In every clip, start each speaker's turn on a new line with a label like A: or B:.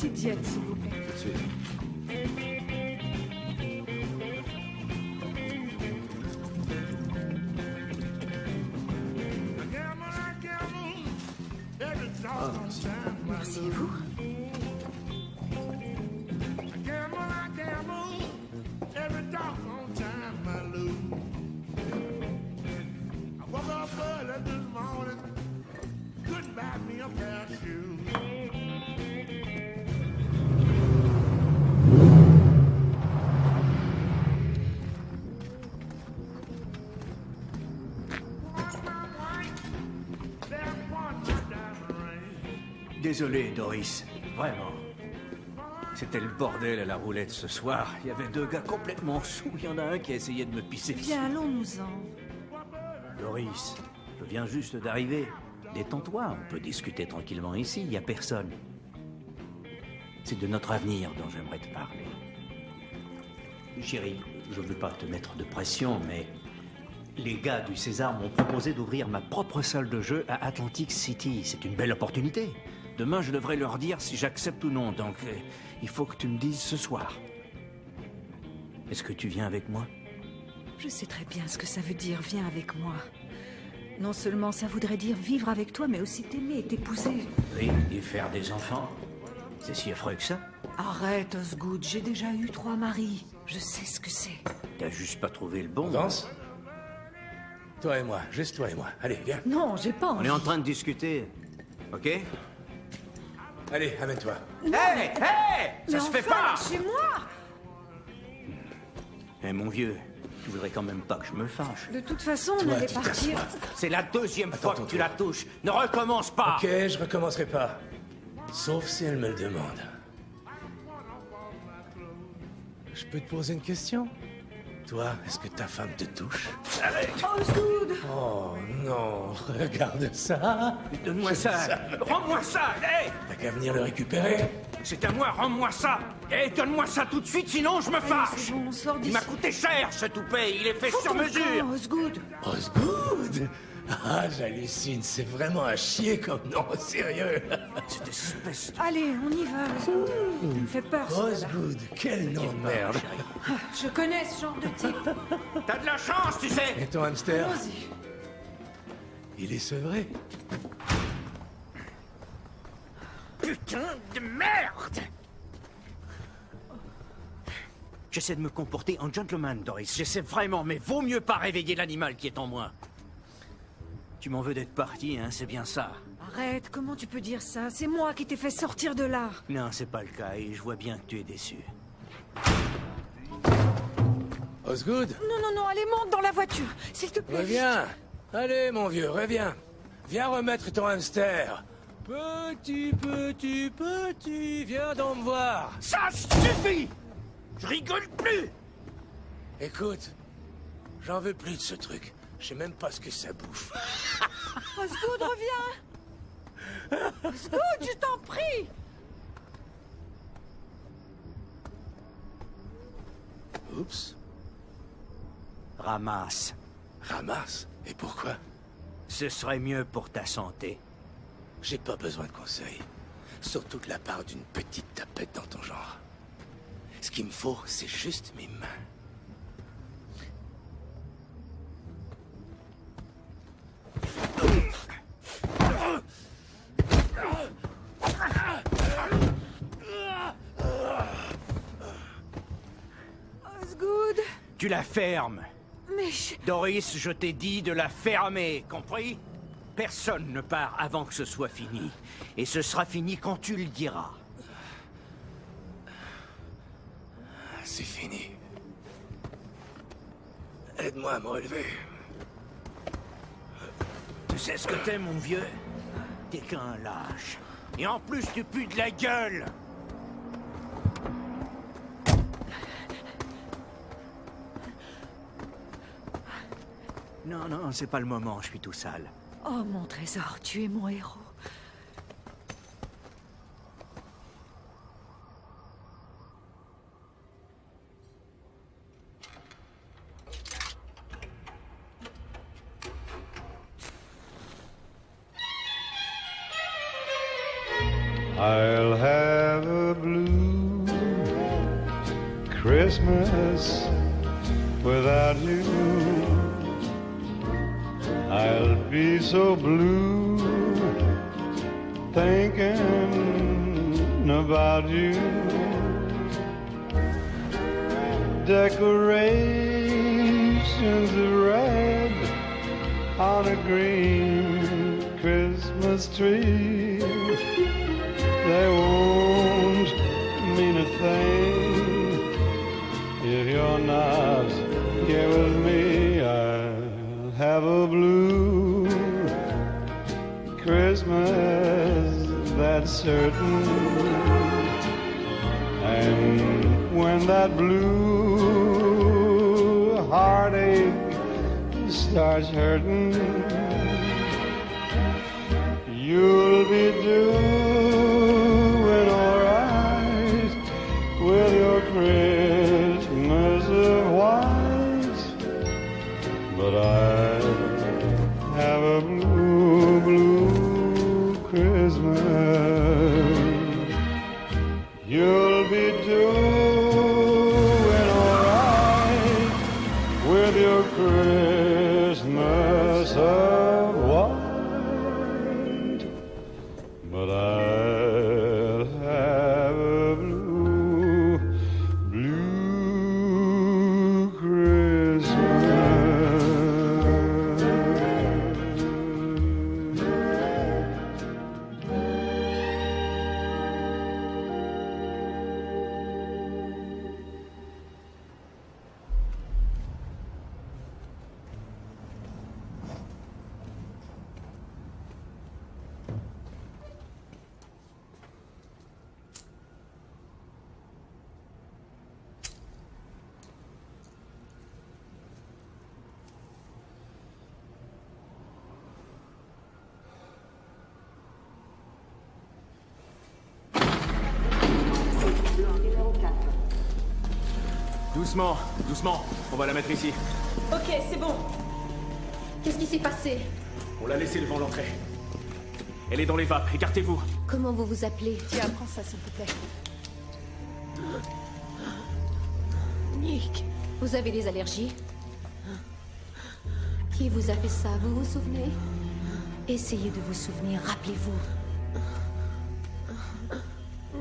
A: Diète, s'il vous plaît.
B: Tout de suite. Ah, merci.
A: Merci, et vous?
C: Désolé, Doris. Vraiment. C'était le bordel à la roulette ce soir. Il y avait deux gars complètement sous. Il y en a un qui a essayé de me pisser dessus.
A: Bien, allons-nous-en.
C: Doris, je viens juste d'arriver. Détends-toi, on peut discuter tranquillement ici, il n'y a personne. C'est de notre avenir dont j'aimerais te parler. Chérie, je ne veux pas te mettre de pression, mais les gars du César m'ont proposé d'ouvrir ma propre salle de jeu à Atlantic City. C'est une belle opportunité. Demain, je devrais leur dire si j'accepte ou non, donc il faut que tu me dises ce soir. Est-ce que tu viens avec moi?
A: Je sais très bien ce que ça veut dire, viens avec moi. Non seulement ça voudrait dire vivre avec toi, mais aussi t'aimer et t'épouser.
C: Oui, et faire des enfants. C'est si affreux que ça?
A: Arrête, Osgood, j'ai déjà eu 3 maris. Je sais ce que c'est.
C: T'as juste pas trouvé le bon.
B: On danse? Toi et moi, juste toi et moi. Allez, viens.
A: Non, j'ai pas envie.
C: On est en train de discuter, ok?
B: Allez, amène-toi.
C: Hey, hey! Ça se fait pas!
A: Chez moi!
C: Eh mon vieux, tu voudrais quand même pas que je me fâche.
A: De toute façon, on
B: Toi,
A: allait
B: tu
A: partir.
B: t'assois.
C: C'est la deuxième fois
B: ton
C: que tu
B: tour.
C: la touches. Ne recommence pas!
B: Ok, je recommencerai pas. Sauf si elle me le demande. Je peux te poser une question? Toi, est-ce que ta femme te touche?
A: Osgood!
B: Oh non, regarde ça.
C: Donne-moi ça! Rends-moi ça! Hey!
B: T'as qu'à venir le récupérer.
C: C'est à moi, rends-moi ça! Hey, donne-moi ça tout de suite, sinon je me
A: Allez,
C: fâche!
A: c'est bon, on sort
C: Il
A: d'ici.
C: m'a coûté cher ce toupet, il est fait
A: Faut
C: sur
A: ton
C: mesure!
A: camp, Osgood!
B: Osgood. Ah, j'hallucine, c'est vraiment à chier comme nom, sérieux.
C: Cette espèce de...
A: Allez, on y va, Osgood. Tu me fais peur, ce gars-là.
B: Osgood, quel nom de merde.
A: Je connais ce genre de type.
C: T'as de la chance, tu sais!
B: Et ton hamster,
A: Vas-y.
B: il est sevré.
C: Putain de merde! J'essaie de me comporter en gentleman, Doris. J'essaie vraiment, mais vaut mieux pas réveiller l'animal qui est en moi. Tu m'en veux d'être parti, hein, c'est bien ça.
A: Arrête, comment tu peux dire ça? C'est moi qui t'ai fait sortir de là.
C: Non, c'est pas le cas, et je vois bien que tu es déçu.
B: Osgood,
A: Non, non, non, allez, monte dans la voiture, s'il te plaît.
B: reviens. Allez, mon vieux, reviens. Viens remettre ton hamster. Petit, petit, petit, viens donc me voir.
C: Ça suffit! Je rigole plus!
B: Écoute, j'en veux plus de ce truc. Je sais même pas ce que ça bouffe.
A: Osgood, reviens. Osgood, je t'en prie.
B: Oups.
C: Ramasse.
B: Ramasse. Et pourquoi?
C: Ce serait mieux pour ta santé.
B: J'ai pas besoin de conseils. Surtout de la part d'une petite tapette dans ton genre. Ce qu'il me faut, c'est juste mes mains.
A: Osgood.
C: Tu la fermes.
A: Mais
C: Doris, je t'ai dit de la fermer, compris? Personne ne part avant que ce soit fini. Et ce sera fini quand tu le diras.
B: C'est fini. Aide-moi à me relever.
C: Tu sais ce que t'es, mon vieux? T'es qu'un lâche. Et en plus, tu pues de la gueule! Non, non, c'est pas le moment, je suis tout sale.
A: oh mon trésor, tu es mon héros.
D: I'll have a Christmas without you. I'll be so blue thinking about you. Decorations of red on a green Christmas tree. They won't mean a thing if you're not here with me. I'll have a blue Christmas, that's certain. And when that blue heartache starts hurting, you'll be doing alright with your Christmas of white. But I have a blue, blue Christmas. You'll be doing alright with your Christmas of white. But I'll have a blue, blue Christmas.
E: Doucement, doucement, on va la mettre ici.
F: Ok, c'est bon.
G: Qu'est-ce qui s'est passé?
E: On l'a laissée devant l'entrée. Elle est dans les vapes, écartez-vous.
G: Comment vous vous appelez?
F: Tiens, prends ça, s'il te plaît.
G: Nick, vous avez des allergies? Qui vous a fait ça? Vous vous souvenez? Essayez de vous souvenir, rappelez-vous.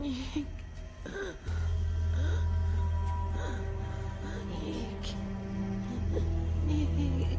G: Nick. Nick. Nick.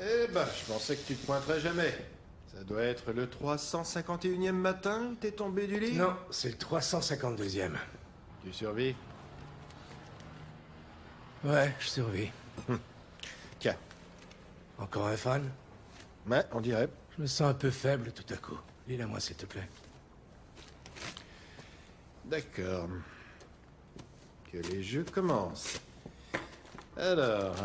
H: Eh ben, je pensais que tu te pointerais jamais. Ça doit être le 351e matin où t'es tombé du lit?
B: Non, c'est le 352e.
H: Tu survis?
B: Ouais, je survis.
H: Tiens.
B: Encore un fan?
H: Ouais, on dirait.
B: Je me sens un peu faible tout à coup. Lis-la moi, s'il te plaît.
H: D'accord. Que les jeux commencent. Alors,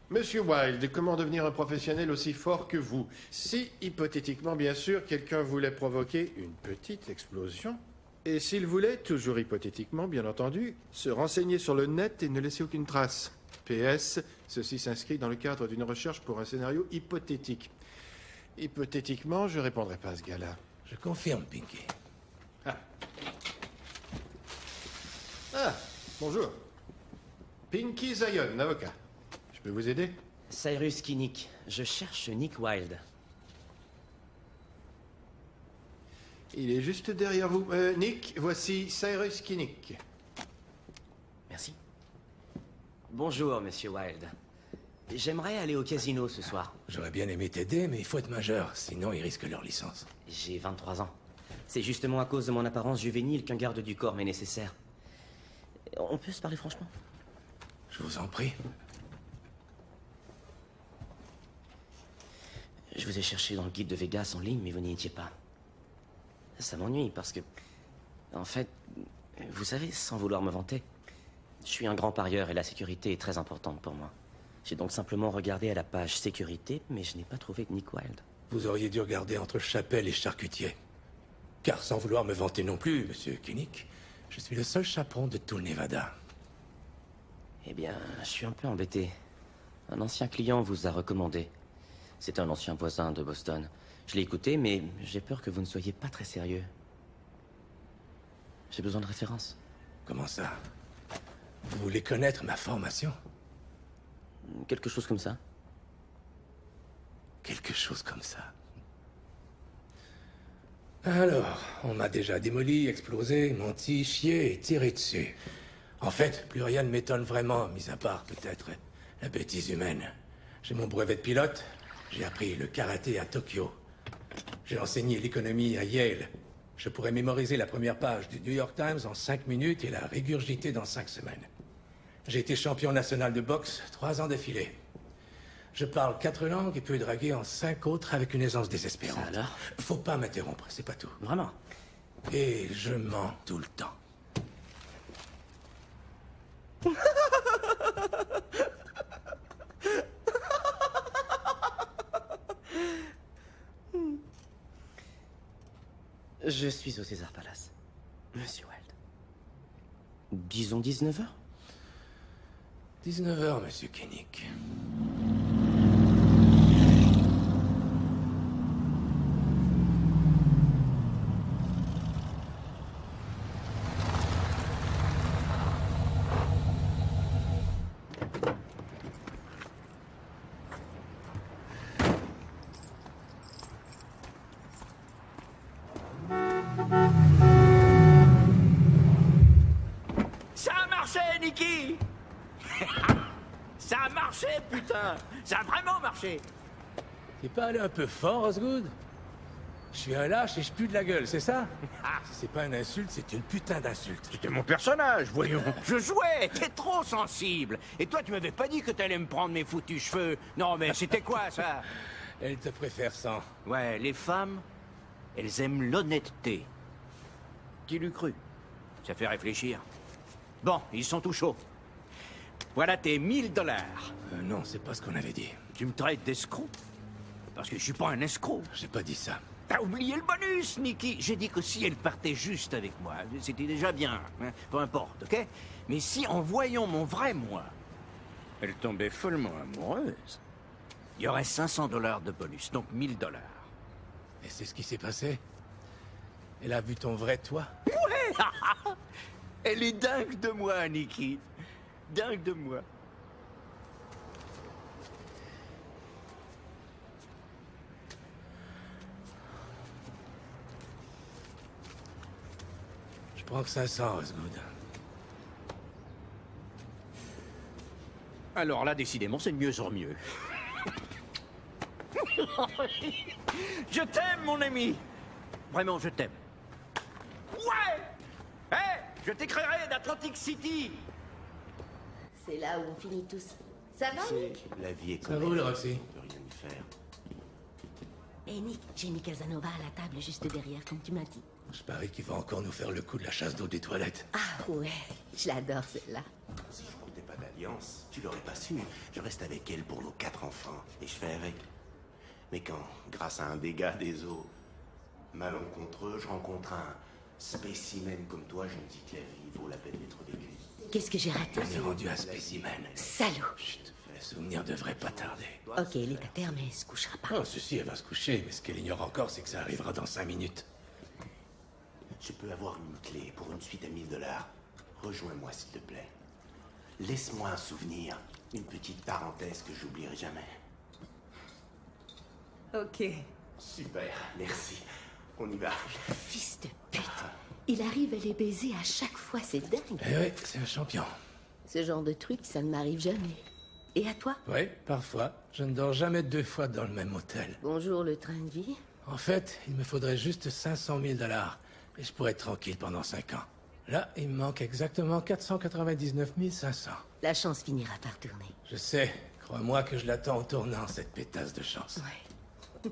H: Monsieur Wilde, comment devenir un professionnel aussi fort que vous? Si, hypothétiquement, bien sûr, quelqu'un voulait provoquer une petite explosion, et s'il voulait, toujours hypothétiquement, bien entendu, se renseigner sur le net et ne laisser aucune trace. PS, ceci s'inscrit dans le cadre d'une recherche pour un scénario hypothétique. Hypothétiquement, je répondrai pas à ce gars-là.
B: Je confirme, Pinky.
H: Bonjour. Pinky Zion, avocat. Je peux vous aider?
I: Cyrus Kinnick. Je cherche Nick Wilde.
H: Il est juste derrière vous. Nick, voici Cyrus Kinnick.
I: Merci. Bonjour, monsieur Wilde. J'aimerais aller au casino ce soir.
B: J'aurais bien aimé t'aider, mais il faut être majeur, sinon ils risquent leur licence.
I: J'ai 23 ans. C'est justement à cause de mon apparence juvénile qu'un garde du corps m'est nécessaire. On peut se parler franchement?
B: Je vous en prie.
I: Je vous ai cherché dans le guide de Vegas en ligne, mais vous n'y étiez pas. Ça m'ennuie parce que... En fait, vous savez, sans vouloir me vanter, je suis un grand parieur et la sécurité est très importante pour moi. J'ai donc simplement regardé à la page sécurité, mais je n'ai pas trouvé de Nick Wilde.
B: Vous auriez dû regarder entre Chapelle et Charcutier. Car sans vouloir me vanter non plus, monsieur Kinnick, je suis le seul chaperon de tout le Nevada.
I: Eh bien, je suis un peu embêté. Un ancien client vous a recommandé. C'est un ancien voisin de Boston. Je l'ai écouté, mais j'ai peur que vous ne soyez pas très sérieux. J'ai besoin de références.
B: Comment ça? Vous voulez connaître ma formation?
I: Quelque chose comme ça.
B: Quelque chose comme ça. Alors, on m'a déjà démoli, explosé, menti, chié et tiré dessus. En fait, plus rien ne m'étonne vraiment, mis à part peut-être la bêtise humaine. J'ai mon brevet de pilote, j'ai appris le karaté à Tokyo. J'ai enseigné l'économie à Yale. Je pourrais mémoriser la première page du New York Times en 5 minutes et la régurgiter dans 5 semaines. J'ai été champion national de boxe 3 ans d'affilée. Je parle 4 langues et peux draguer en 5 autres avec une aisance désespérante.
I: Ça alors?
B: Faut pas m'interrompre, c'est pas tout.
I: Vraiment?
B: Et je mens tout le temps.
I: Je suis au César Palace. Monsieur Wilde. Disons 19h?
B: 19h, monsieur Kinnick.
C: Ça a marché, Nicky! Ça a marché, putain! Ça a vraiment marché!
B: T'es pas allé un peu fort, Osgood? Je suis un lâche et je pue de la gueule, c'est ça? Si c'est pas une insulte, c'est une putain d'insulte.
C: C'était mon personnage, voyons. Je jouais, t'es trop sensible. Et toi, tu m'avais pas dit que t'allais me prendre mes foutus cheveux. Non, mais c'était quoi, ça?
B: Elle te préfère sans.
C: Ouais, les femmes, elles aiment l'honnêteté. Qui l'eût cru? Ça fait réfléchir. Bon, ils sont tout chauds. Voilà tes $1000.
B: Non, c'est pas ce qu'on avait dit.
C: Tu me traites d'escroc? Parce que je suis pas un escroc.
B: J'ai pas dit ça.
C: T'as oublié le bonus, Nicky. J'ai dit que si elle partait juste avec moi, c'était déjà bien. Hein? Peu importe, ok? Mais si, en voyant mon vrai moi, elle tombait follement amoureuse, il y aurait $500 de bonus, donc $1000.
B: Et c'est ce qui s'est passé? Elle a vu ton vrai toi?
C: Ouais! Elle est dingue de moi, Nicky. Dingue de moi.
B: Je prends que 500, Osgood.
C: Alors là, décidément, c'est de mieux en mieux. Je t'aime, mon ami. Vraiment, je t'aime. Ouais! Hé! Je t'écrirai d'Atlantic City.
J: C'est là où on finit tous. Ça va, Nick?
C: La vie est
B: Ça roule, Roxy.
C: On peut rien y faire.
J: Eh Nick, j'ai mis Casanova à la table juste derrière, comme tu m'as dit.
B: Je parie qu'il va encore nous faire le coup de la chasse d'eau des toilettes.
J: Ah ouais, je l'adore celle-là.
C: Si je comptais pas d'alliance,
K: l'ambiance. Tu l'aurais pas su. Je reste avec elle pour nos 4 enfants. Et je fais avec. Mais quand, grâce à un dégât des eaux malencontreux, je rencontre un spécimen comme toi, je me dis que la vie vaut la peine d'être vécue.
J: Qu'est-ce que j'ai raté?
B: On est rendu à spécimen.
J: Salaud!
B: Chut, le souvenir devrait pas tarder.
J: Ok, elle est à terre, mais elle se couchera pas.
B: Oh, ceci, elle va se coucher, mais ce qu'elle ignore encore, c'est que ça arrivera dans 5 minutes.
K: Je peux avoir une clé pour une suite à 1000 $. Rejoins-moi, s'il te plaît. Laisse-moi un souvenir, une petite parenthèse que j'oublierai jamais.
A: Ok.
K: Super, merci. On y va.
J: Fils de pute. Il arrive à les baiser à chaque fois, c'est dingue.
B: Eh oui, c'est un champion.
J: Ce genre de truc, ça ne m'arrive jamais. Et à toi?
B: Oui, parfois. Je ne dors jamais 2 fois dans le même hôtel.
J: Bonjour, le train de vie.
B: En fait, il me faudrait juste 500 000 $. Et je pourrais être tranquille pendant 5 ans. Là, il me manque exactement 499 500.
J: La chance finira par tourner.
B: Je sais. Crois-moi que je l'attends en tournant, cette pétasse de chance.
J: Ouais.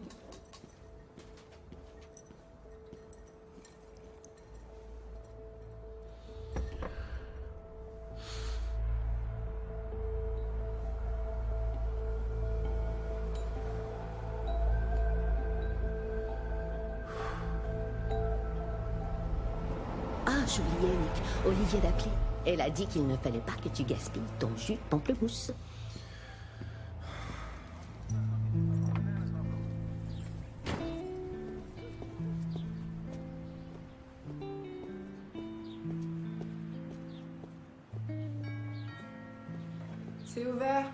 J: Ah, j'oubliais, Nick. Olivier d'appeler. Elle a dit qu'il ne fallait pas que tu gaspilles ton jus de pamplemousse.
L: C'est ouvert.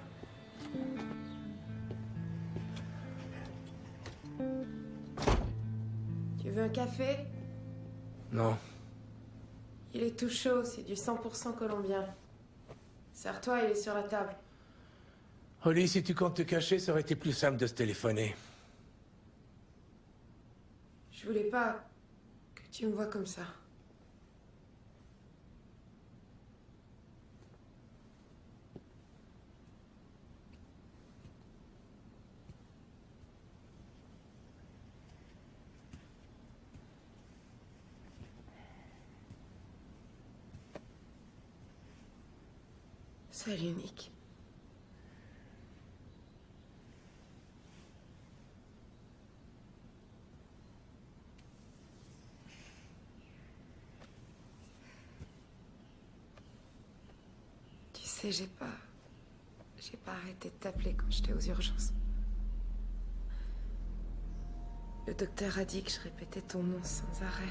L: Tu veux un café?
B: Non.
L: Il est tout chaud, c'est du 100% colombien. Serre-toi, il est sur la table.
B: Holly, si tu comptes te cacher, ça aurait été plus simple de se téléphoner.
L: Je voulais pas que tu me vois comme ça. Salut, Nick. Tu sais, j'ai pas arrêté de t'appeler quand j'étais aux urgences. Le docteur a dit que je répétais ton nom sans arrêt.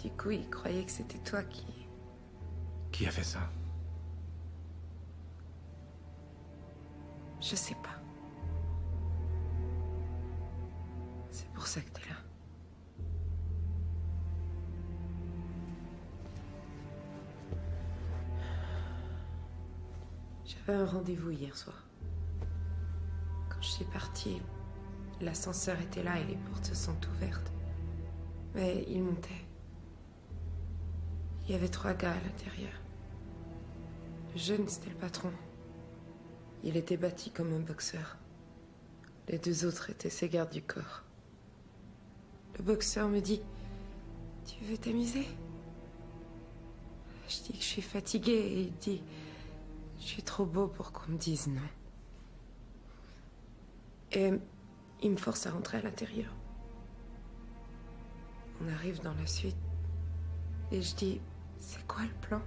L: Du coup, il croyait que c'était toi qui...
B: Qui a fait ça?
L: Je sais pas. C'est pour ça que t'es là. J'avais un rendez-vous hier soir. Quand je suis partie, l'ascenseur était là et les portes se sont ouvertes. Mais il montait. Il y avait 3 gars à l'intérieur. Le jeune, c'était le patron. Il était bâti comme un boxeur. Les 2 autres étaient ses gardes du corps. Le boxeur me dit: tu veux t'amuser? Je dis que je suis fatiguée et il dit: je suis trop beau pour qu'on me dise non. Et il me force à rentrer à l'intérieur. On arrive dans la suite et je dis: c'est quoi le plan?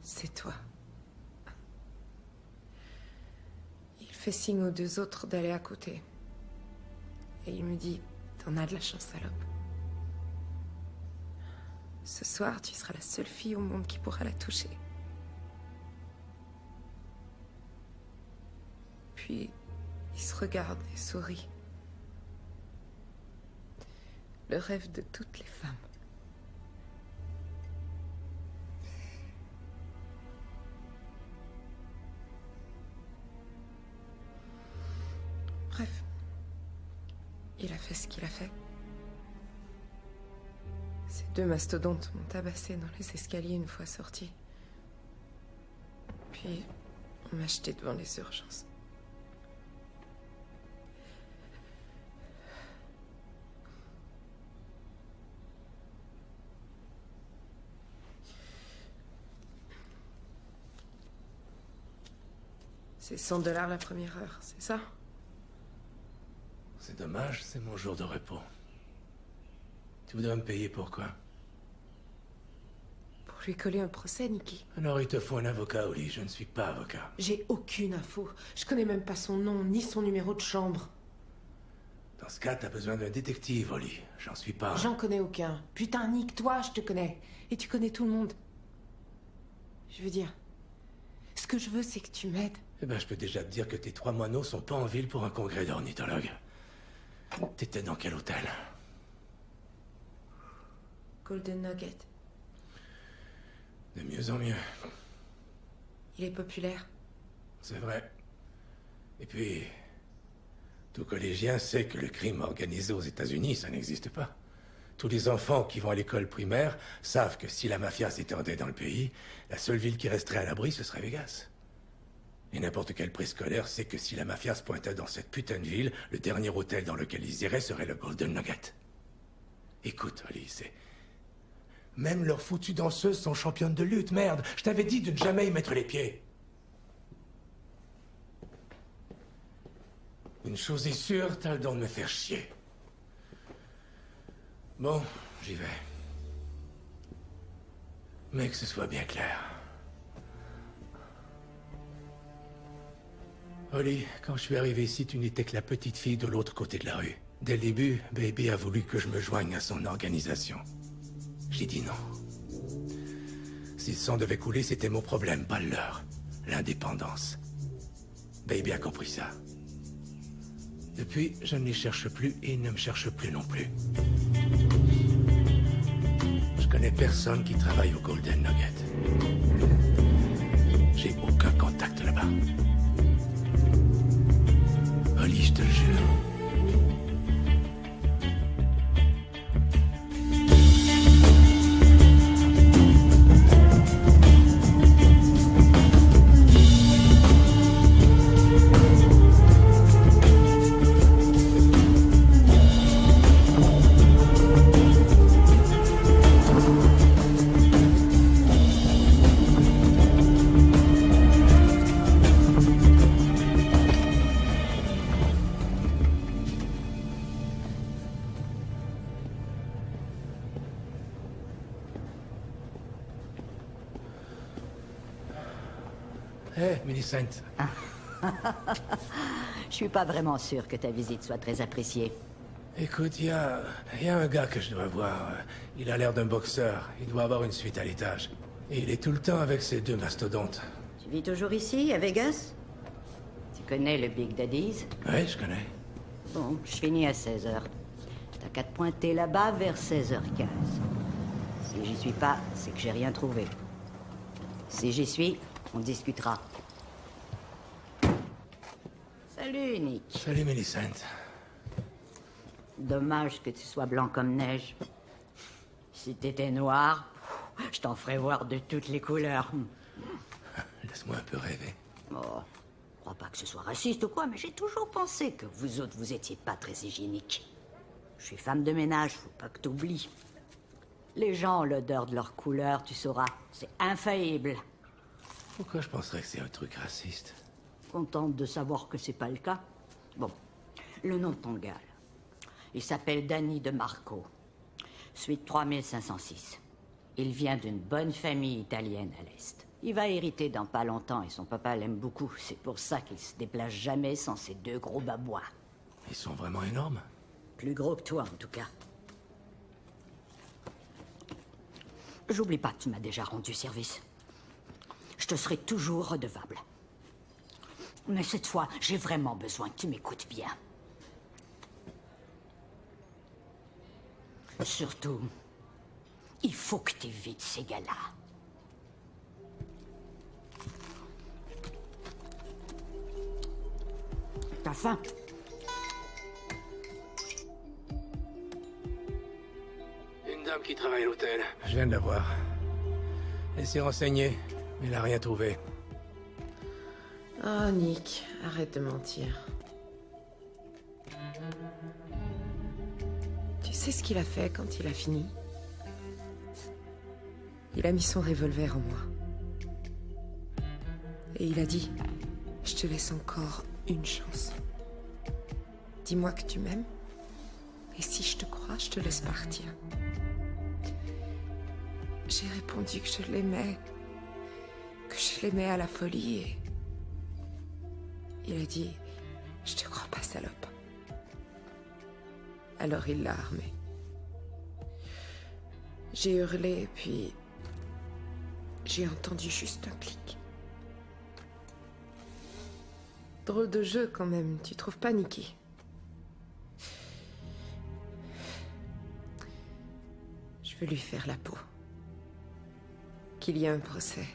L: C'est toi. Il fait signe aux 2 autres d'aller à côté. Et il me dit: t'en as de la chance, salope. Ce soir, tu seras la seule fille au monde qui pourra la toucher. Puis, il se regarde et sourit. Le rêve de toutes les femmes. Bref, il a fait ce qu'il a fait. Ces 2 mastodontes m'ont tabassé dans les escaliers une fois sortis. Puis, on m'a jeté devant les urgences. C'est 100 $ la première heure, c'est ça?
B: C'est dommage, c'est mon jour de repos. Tu voudrais me payer pour quoi?
L: Pour lui coller un procès, Nikki.
B: Alors il te faut un avocat, Oli. Je ne suis pas avocat.
L: J'ai aucune info. Je connais même pas son nom, ni son numéro de chambre.
B: Dans ce cas, t'as besoin d'un détective, Oli. J'en suis pas.
L: J'en connais aucun. Putain, Nick, toi, je te connais. Et tu connais tout le monde. Je veux dire... Ce que je veux, c'est que tu m'aides.
B: Eh ben, je peux déjà te dire que tes 3 moineaux sont pas en ville pour un congrès d'ornithologues. T'étais dans quel hôtel?
L: Golden Nugget.
B: De mieux en mieux.
L: Il est populaire.
B: C'est vrai. Et puis... tout collégien sait que le crime organisé aux États-Unis, ça n'existe pas. Tous les enfants qui vont à l'école primaire savent que si la mafia s'étendait dans le pays, la seule ville qui resterait à l'abri, ce serait Vegas. Et n'importe quel préscolaire sait que si la mafia se pointait dans cette putain de ville, le dernier hôtel dans lequel ils iraient serait le Golden Nugget. Écoute, Oli, c'est... Même leurs foutues danseuses sont championnes de lutte, merde. Je t'avais dit de ne jamais y mettre les pieds. Une chose est sûre, t'as le don de me faire chier. Bon, j'y vais. Mais que ce soit bien clair. Oli, quand je suis arrivé ici, tu n'étais que la petite fille de l'autre côté de la rue. Dès le début, Baby a voulu que je me joigne à son organisation. J'ai dit non. Si le sang devait couler, c'était mon problème, pas le leur. L'indépendance. Baby a compris ça. Depuis, je ne les cherche plus et ils ne me cherchent plus non plus. Je connais personne qui travaille au Golden Nugget. J'ai aucun contact là-bas. Oli, je te le jure. Hé, Millicent.
J: Je suis pas vraiment sûr que ta visite soit très appréciée.
B: Écoute, il y a un gars que je dois voir. Il a l'air d'un boxeur. Il doit avoir une suite à l'étage. Et il est tout le temps avec ces 2 mastodontes.
J: Tu vis toujours ici, à Vegas? Tu connais le Big Daddy's?
B: Oui, je connais.
J: Bon, je finis à 16h. T'as qu'à te pointer là-bas vers 16h15. Si j'y suis pas, c'est que j'ai rien trouvé. Si j'y suis, on discutera. Salut, Nick.
B: Salut, Millicent.
J: Dommage que tu sois blanc comme neige. Si t'étais noir, je t'en ferais voir de toutes les couleurs.
B: Laisse-moi un peu rêver.
J: Oh, je crois pas que ce soit raciste ou quoi, mais j'ai toujours pensé que vous autres, vous étiez pas très hygiéniques. Je suis femme de ménage, faut pas que t'oublies. Les gens ont l'odeur de leur couleur, tu sauras. C'est infaillible.
B: Pourquoi je penserais que c'est un truc raciste?
J: Contente de savoir que c'est pas le cas. Bon, le nom de ton gars, là. Il s'appelle Danny DeMarco. Suite 3506. Il vient d'une bonne famille italienne à l'Est. Il va hériter dans pas longtemps et son papa l'aime beaucoup. C'est pour ça qu'il se déplace jamais sans ses 2 gros babouins.
B: Ils sont vraiment énormes?
J: Plus gros que toi, en tout cas. J'oublie pas que tu m'as déjà rendu service. Je te serai toujours redevable. Mais cette fois, j'ai vraiment besoin que tu m'écoutes bien. Surtout, il faut que tu évites ces gars-là. T'as faim?
B: Une dame qui travaille à l'hôtel. Je viens de la voir. Elle s'est renseignée, mais elle n'a rien trouvé.
L: Oh, Nick, arrête de mentir. Tu sais ce qu'il a fait quand il a fini? Il a mis son revolver en moi. Et il a dit, Je te laisse encore une chance. Dis-moi que tu m'aimes. Et si je te crois, je te laisse partir. J'ai répondu que je l'aimais. Que je l'aimais à la folie et... Il a dit, je te crois pas, salope. Alors il l'a armé. J'ai hurlé et puis... J'ai entendu juste un clic. Drôle de jeu quand même, tu trouves pas, Nikki? Je veux lui faire la peau. Qu'il y ait un procès.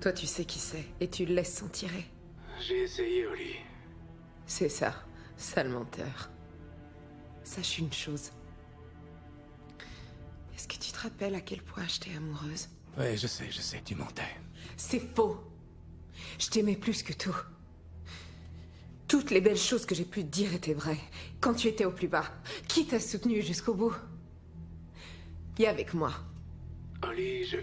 L: Toi, tu sais qui c'est, et tu le laisses s'en tirer.
B: J'ai essayé, Oli.
L: C'est ça, sale menteur. Sache une chose. Est-ce que tu te rappelles à quel point j'étais amoureuse?
B: Ouais, je sais, tu mentais.
L: C'est faux. Je t'aimais plus que tout. Toutes les belles choses que j'ai pu te dire étaient vraies. Quand tu étais au plus bas, qui t'a soutenu jusqu'au bout? Viens avec moi.
B: Oli, je...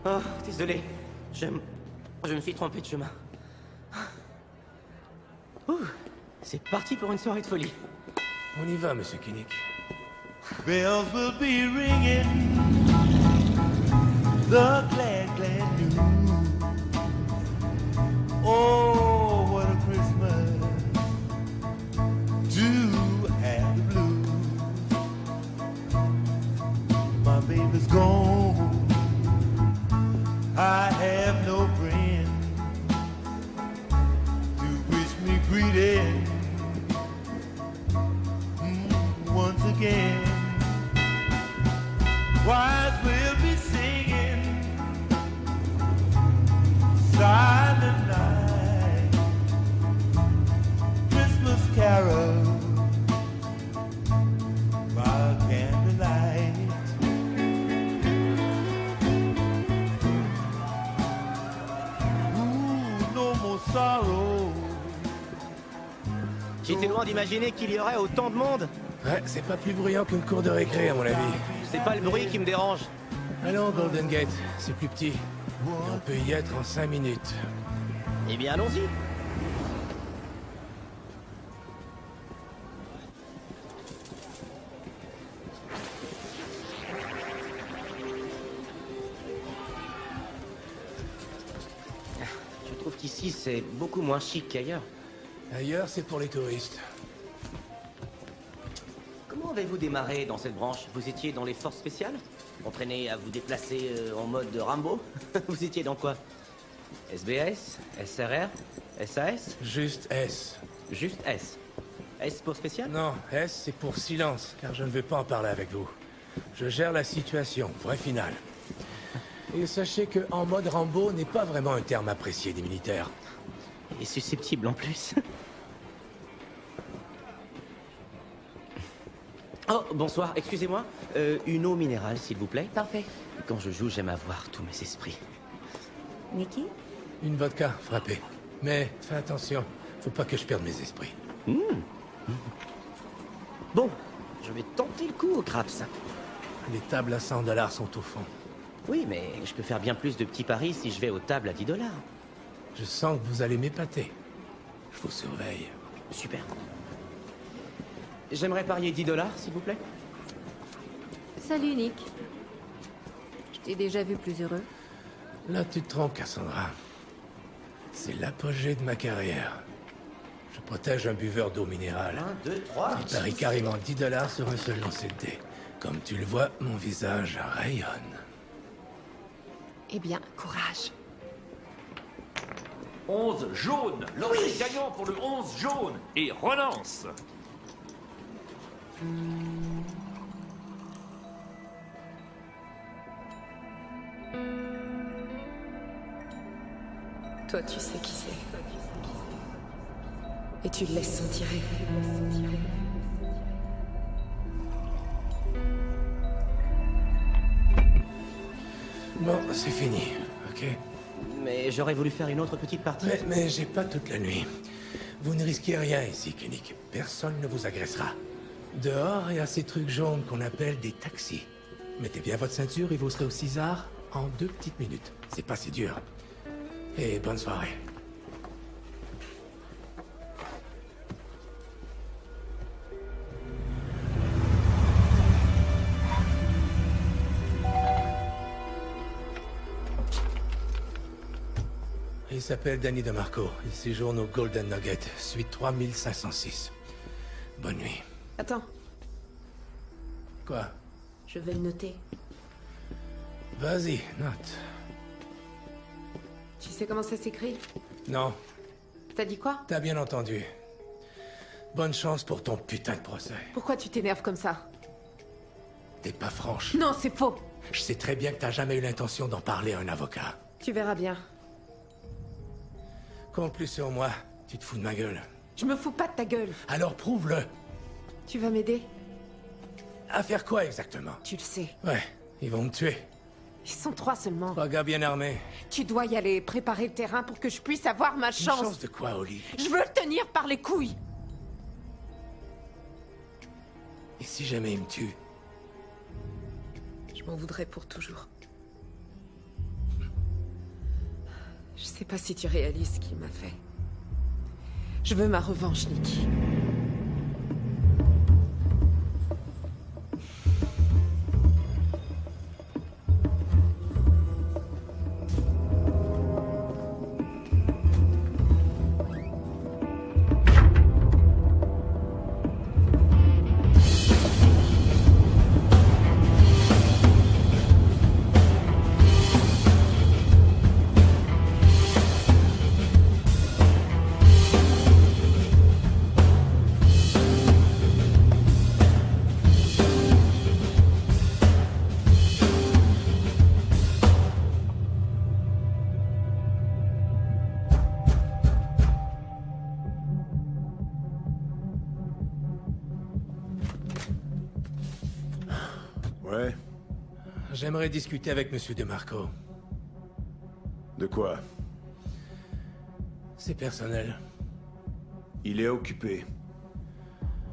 I: Oh, désolé. Je me suis trompé de chemin. Ouh, c'est parti pour une soirée de folie.
B: On y va, monsieur Kinnick.
D: Bells will be ringing the glad, glad news. Oh, what a Christmas to have the blues. My baby's gone. I have no friend to wish me greeting once again. Choirs will be singing Silent Night, Christmas carol by candlelight.
I: J'étais loin d'imaginer qu'il y aurait autant de monde.
B: Ouais, c'est pas plus bruyant qu'une cour de récré, à mon avis.
I: C'est pas le bruit qui me dérange.
B: Allons, Golden Gate, c'est plus petit. Et on peut y être en 5 minutes.
I: Eh bien, allons-y. Je trouve qu'ici, c'est beaucoup moins chic qu'ailleurs.
B: Ailleurs, c'est pour les touristes.
I: Comment avez-vous démarré dans cette branche? Vous étiez dans les forces spéciales? Entraîné à vous déplacer en mode Rambo? Vous étiez dans quoi? SBS? SRR? SAS?
B: Juste S.
I: Juste S. S pour spécial?
B: Non, S, c'est pour silence, car je ne veux pas en parler avec vous. Je gère la situation, point final. Et sachez que en mode Rambo n'est pas vraiment un terme apprécié des militaires.
I: Et susceptible en plus. Oh, bonsoir, excusez-moi. Une eau minérale, s'il vous plaît.
G: Parfait.
I: Quand je joue, j'aime avoir tous mes esprits.
G: Nikki?
B: Une vodka, frappée. Mais fais attention, faut pas que je perde mes esprits.
I: Bon, je vais tenter le coup au craps.
B: Les tables à $100 sont au fond.
I: Oui, mais je peux faire bien plus de petits paris si je vais aux tables à $10.
B: Je sens que vous allez m'épater. Je vous surveille.
I: Super. J'aimerais parier $10, s'il vous plaît.
G: Salut, Nick. Je t'ai déjà vu plus heureux.
B: Là, tu te trompes, Cassandra. C'est l'apogée de ma carrière. Je protège un buveur d'eau minérale.
I: 1, 2, 3...
B: Il parie carrément $10 sur un seul lancer de dés. Comme tu le vois, mon visage rayonne.
L: Eh bien, courage.
M: 11 jaune. L'autre gagnant pour le 11 jaune. Et relance.
L: Toi, tu sais qui c'est. Et tu le laisses s'en tirer.
B: Bon, c'est fini, ok?
I: Mais j'aurais voulu faire une autre petite partie.
B: Mais j'ai pas toute la nuit. Vous ne risquez rien ici, Koenig. Personne ne vous agressera. Dehors, il y a ces trucs jaunes qu'on appelle des taxis. Mettez bien votre ceinture et vous serez au César en 2 petites minutes. C'est pas si dur. Et bonne soirée. Il s'appelle Danny DeMarco. Il séjourne au Golden Nugget, suite 3506. Bonne nuit.
L: Attends,
B: Quoi?
L: je vais le noter.
B: Vas-y, note.
L: Tu sais comment ça s'écrit?
B: Non,
L: T'as dit quoi?
B: t'as bien entendu. Bonne chance pour ton putain de procès.
L: Pourquoi tu t'énerves comme ça?
B: T'es pas franche.
L: Non, c'est faux.
B: Je sais très bien que t'as jamais eu l'intention d'en parler à un avocat.
L: Tu verras bien.
B: Compte plus sur moi. Tu te fous de ma gueule.
L: Je me fous pas de ta gueule.
B: Alors prouve-le.
L: Tu vas m'aider?
B: À faire quoi exactement?
L: Tu le sais.
B: Ouais, ils vont me tuer.
L: Ils sont 3 seulement.
B: 3 gars bien armés.
L: Tu dois y aller, préparer le terrain pour que je puisse avoir ma
B: Une
L: chance.
B: chance de quoi, Holly?
L: Je veux le tenir par les couilles.
B: Et si jamais ils me tuent?
L: Je m'en voudrais pour toujours. Je sais pas si tu réalises ce qu'il m'a fait. Je veux ma revanche, Nick.
M: Ouais.
B: J'aimerais discuter avec Monsieur DeMarco.
M: De quoi?
B: C'est personnel.
M: Il est occupé.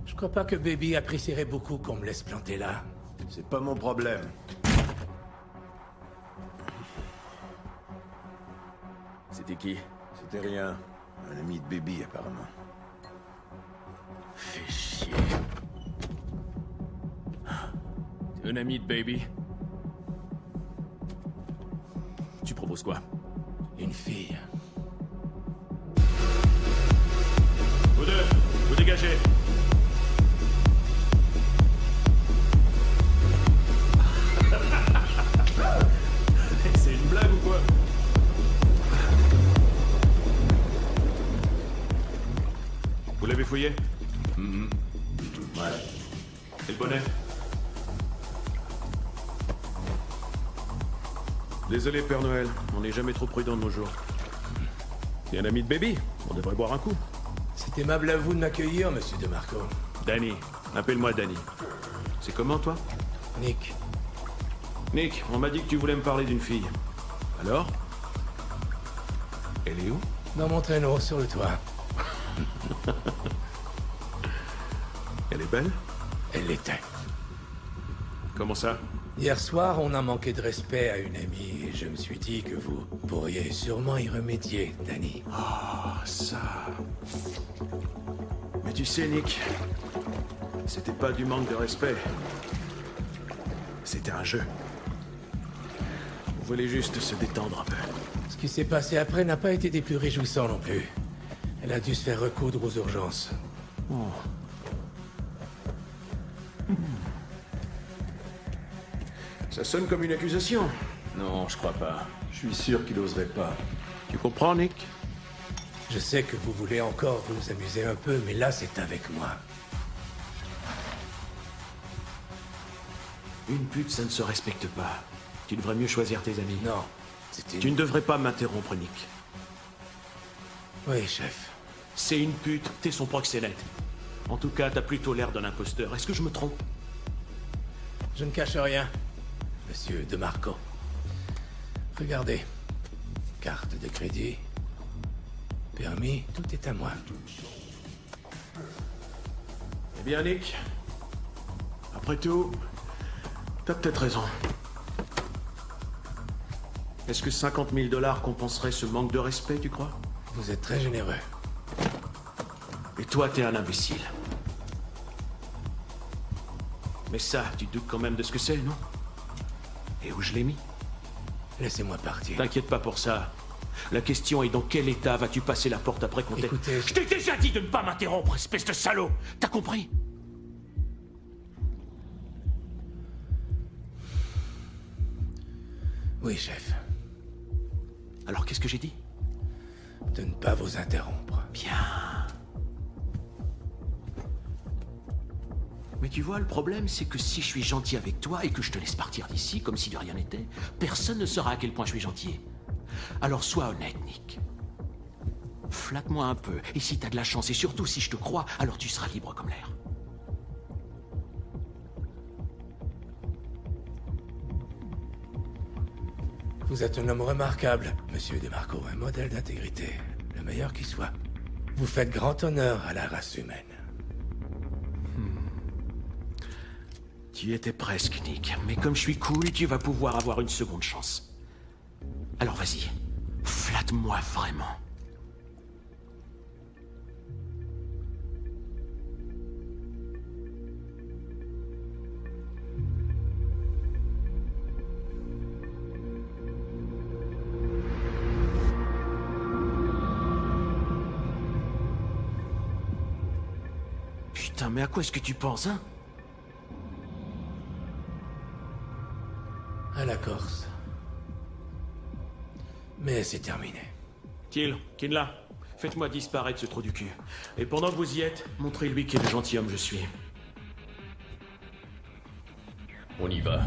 B: Je crois pas que Baby apprécierait beaucoup qu'on me laisse planter là.
M: C'est pas mon problème.
E: C'était qui?
M: C'était rien. Un ami de Baby, apparemment.
E: Fais chier. Un ami de Baby? Tu proposes quoi?
B: Une fille.
M: Vous deux, vous dégagez. C'est une blague ou quoi? Vous l'avez fouillé? Ouais. Et le bonnet? Désolé, Père Noël. On n'est jamais trop prudent de nos jours. C'est un ami de Baby. On devrait boire un coup.
B: C'est aimable à vous de m'accueillir, Monsieur DeMarco.
M: Danny. Appelle-moi Danny. C'est comment, toi?
B: Nick.
M: Nick, on m'a dit que tu voulais me parler d'une fille. Alors? Elle est où?
B: Dans mon traîneau, sur le toit.
M: Elle est belle?
B: Elle l'était.
M: Comment ça?
B: Hier soir, on a manqué de respect à une amie et je me suis dit que vous pourriez sûrement y remédier, Danny.
M: Ah, ça... Mais tu sais, Nick, c'était pas du manque de respect. C'était un jeu. On voulait juste se détendre un peu.
B: Ce qui s'est passé après n'a pas été des plus réjouissants non plus. Elle a dû se faire recoudre aux urgences.
M: Oh. Ça sonne comme une accusation.
E: Non, je crois pas.
M: Je suis sûr qu'il oserait pas. Tu comprends, Nick?
B: Je sais que vous voulez encore vous amuser un peu, mais là, c'est avec moi.
M: Une pute, ça ne se respecte pas. Tu devrais mieux choisir tes amis.
B: Non, c'était...
M: Tu ne devrais pas m'interrompre, Nick.
B: Oui, chef.
M: C'est une pute, t'es son proxénète. En tout cas, t'as plutôt l'air d'un imposteur. Est-ce que je me trompe?
B: Je ne cache rien, monsieur De Marco. Regardez. Carte de crédit. Permis, tout est à moi.
M: Eh bien, Nick, après tout, t'as peut-être raison. Est-ce que 50 000 $ compenserait ce manque de respect, tu crois?
B: Vous êtes très généreux.
M: Et toi, t'es un imbécile. Mais ça, tu te doutes quand même de ce que c'est, non? Et où je l'ai mis?
B: Laissez-moi partir.
M: T'inquiète pas pour ça. La question est dans quel état vas-tu passer la porte après qu'on t'ait...
B: Écoutez...
M: Je t'ai déjà dit de ne pas m'interrompre, espèce de salaud! T'as compris?
B: Oui, chef.
M: Alors qu'est-ce que j'ai dit?
B: De ne pas vous interrompre.
M: Bien. Mais tu vois, le problème, c'est que si je suis gentil avec toi et que je te laisse partir d'ici comme si de rien n'était, personne ne saura à quel point je suis gentil. Alors sois honnête, Nick. Flatte-moi un peu, et si t'as de la chance, et surtout si je te crois, alors tu seras libre comme l'air.
B: Vous êtes un homme remarquable, monsieur De Marco, un modèle d'intégrité, le meilleur qui soit. Vous faites grand honneur à la race humaine.
M: Tu y étais presque, Nick, mais comme je suis cool, tu vas pouvoir avoir une seconde chance. Alors vas-y, flatte-moi vraiment. Putain, mais à quoi est-ce que tu penses, hein?
B: À la Corse. Mais c'est terminé.
M: Till, Kinla, faites-moi disparaître ce trou du cul. Et pendant que vous y êtes, montrez-lui quel gentilhomme je suis.
N: On y va.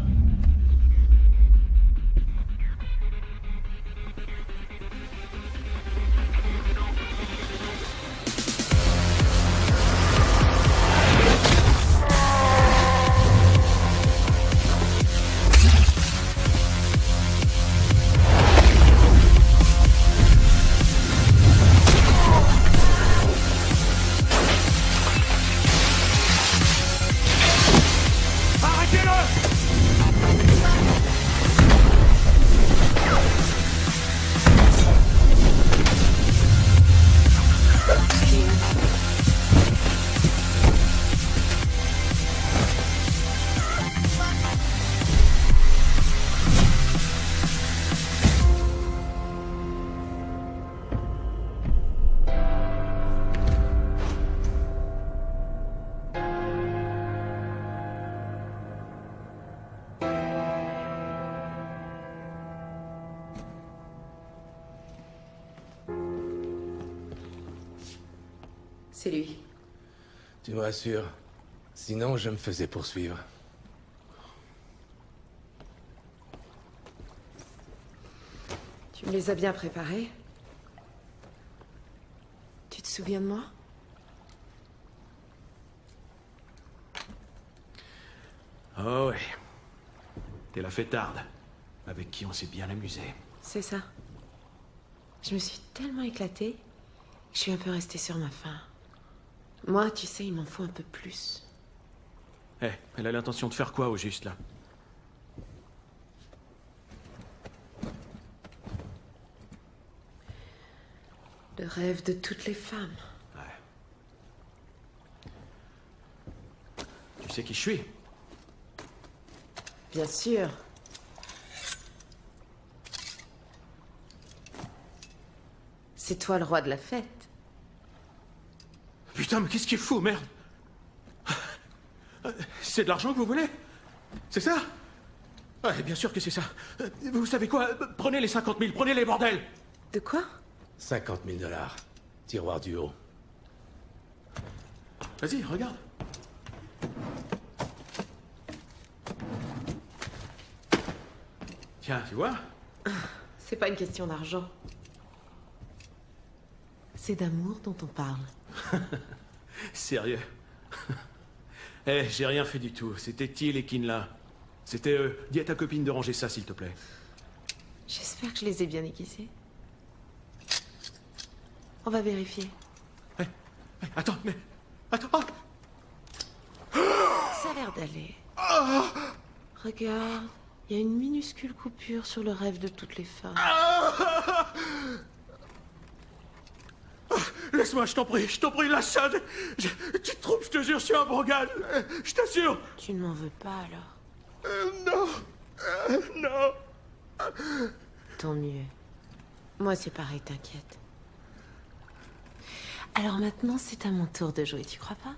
L: C'est lui.
B: Tu me rassures. Sinon, je me faisais poursuivre.
L: Tu me les as bien préparés? Tu te souviens de moi?
M: Oh ouais. T'es la fêtarde, avec qui on s'est bien amusé.
L: C'est ça. Je me suis tellement éclatée que je suis un peu restée sur ma faim. Moi, tu sais, il m'en faut un peu plus.
M: Eh, elle a l'intention de faire quoi au juste, là?
L: Le rêve de toutes les femmes.
M: Ouais. Tu sais qui je suis?
L: Bien sûr. C'est toi le roi de la fête.
M: Putain, mais qu'est-ce qui est fou, merde? C'est de l'argent que vous voulez? C'est ça? Ouais, bien sûr que c'est ça. Vous savez quoi? Prenez les 50 000, prenez les bordels!
L: De quoi?
B: 50 000 $. Tiroir du haut.
M: Vas-y, regarde. Tiens, tu vois?
L: C'est pas une question d'argent. C'est d'amour dont on parle.
M: Sérieux? Eh, j'ai rien fait du tout. C'était Thiel et Kinla. C'était eux. Dis à ta copine de ranger ça, s'il te plaît.
L: J'espère que je les ai bien aiguisés. On va vérifier.
M: Attends, mais... Attends.
L: Ça a l'air d'aller. Regarde, il y a une minuscule coupure sur le rêve de toutes les femmes.
M: Laisse-moi, je t'en prie, lâche ça. Tu te trompes, je te jure, je suis un bon gars. Je t'assure.
L: Tu ne m'en veux pas, alors?
M: Non. Non.
L: Tant mieux. Moi, c'est pareil, t'inquiète. Alors maintenant, c'est à mon tour de jouer, tu crois pas?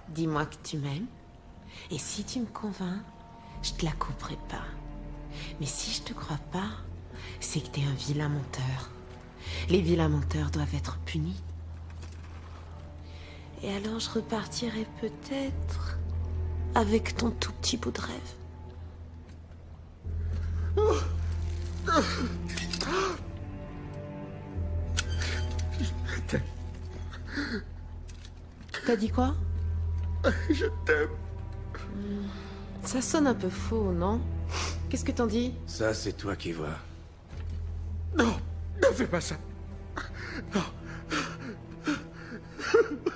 L: Dis-moi que tu m'aimes. Et si tu me convaincs, je te la couperai pas. Mais si je te crois pas, c'est que t'es un vilain menteur. Les vilains menteurs doivent être punis. Et alors je repartirai peut-être avec ton tout petit bout de rêve. T'as dit quoi?
M: Je t'aime.
L: Ça sonne un peu faux, non? Qu'est-ce que t'en dis?
B: Ça, c'est toi qui vois.
M: Non, ne fais pas ça. Non.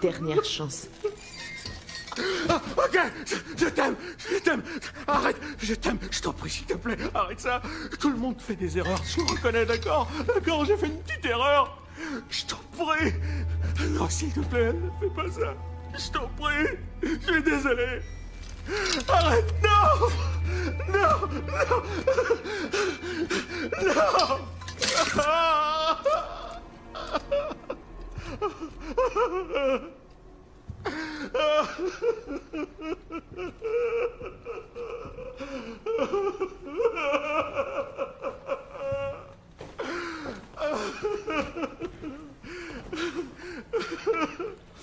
L: Dernière chance.
M: Ah, ok, je t'aime. Arrête, je t'aime. Je t'en prie, s'il te plaît, arrête ça. Tout le monde fait des erreurs, je le reconnais, d'accord? D'accord, j'ai fait une petite erreur. Je t'en prie. Non, s'il te plaît, ne fais pas ça. Je t'en prie. Je suis désolé. Arrête, non. Non, non. Non.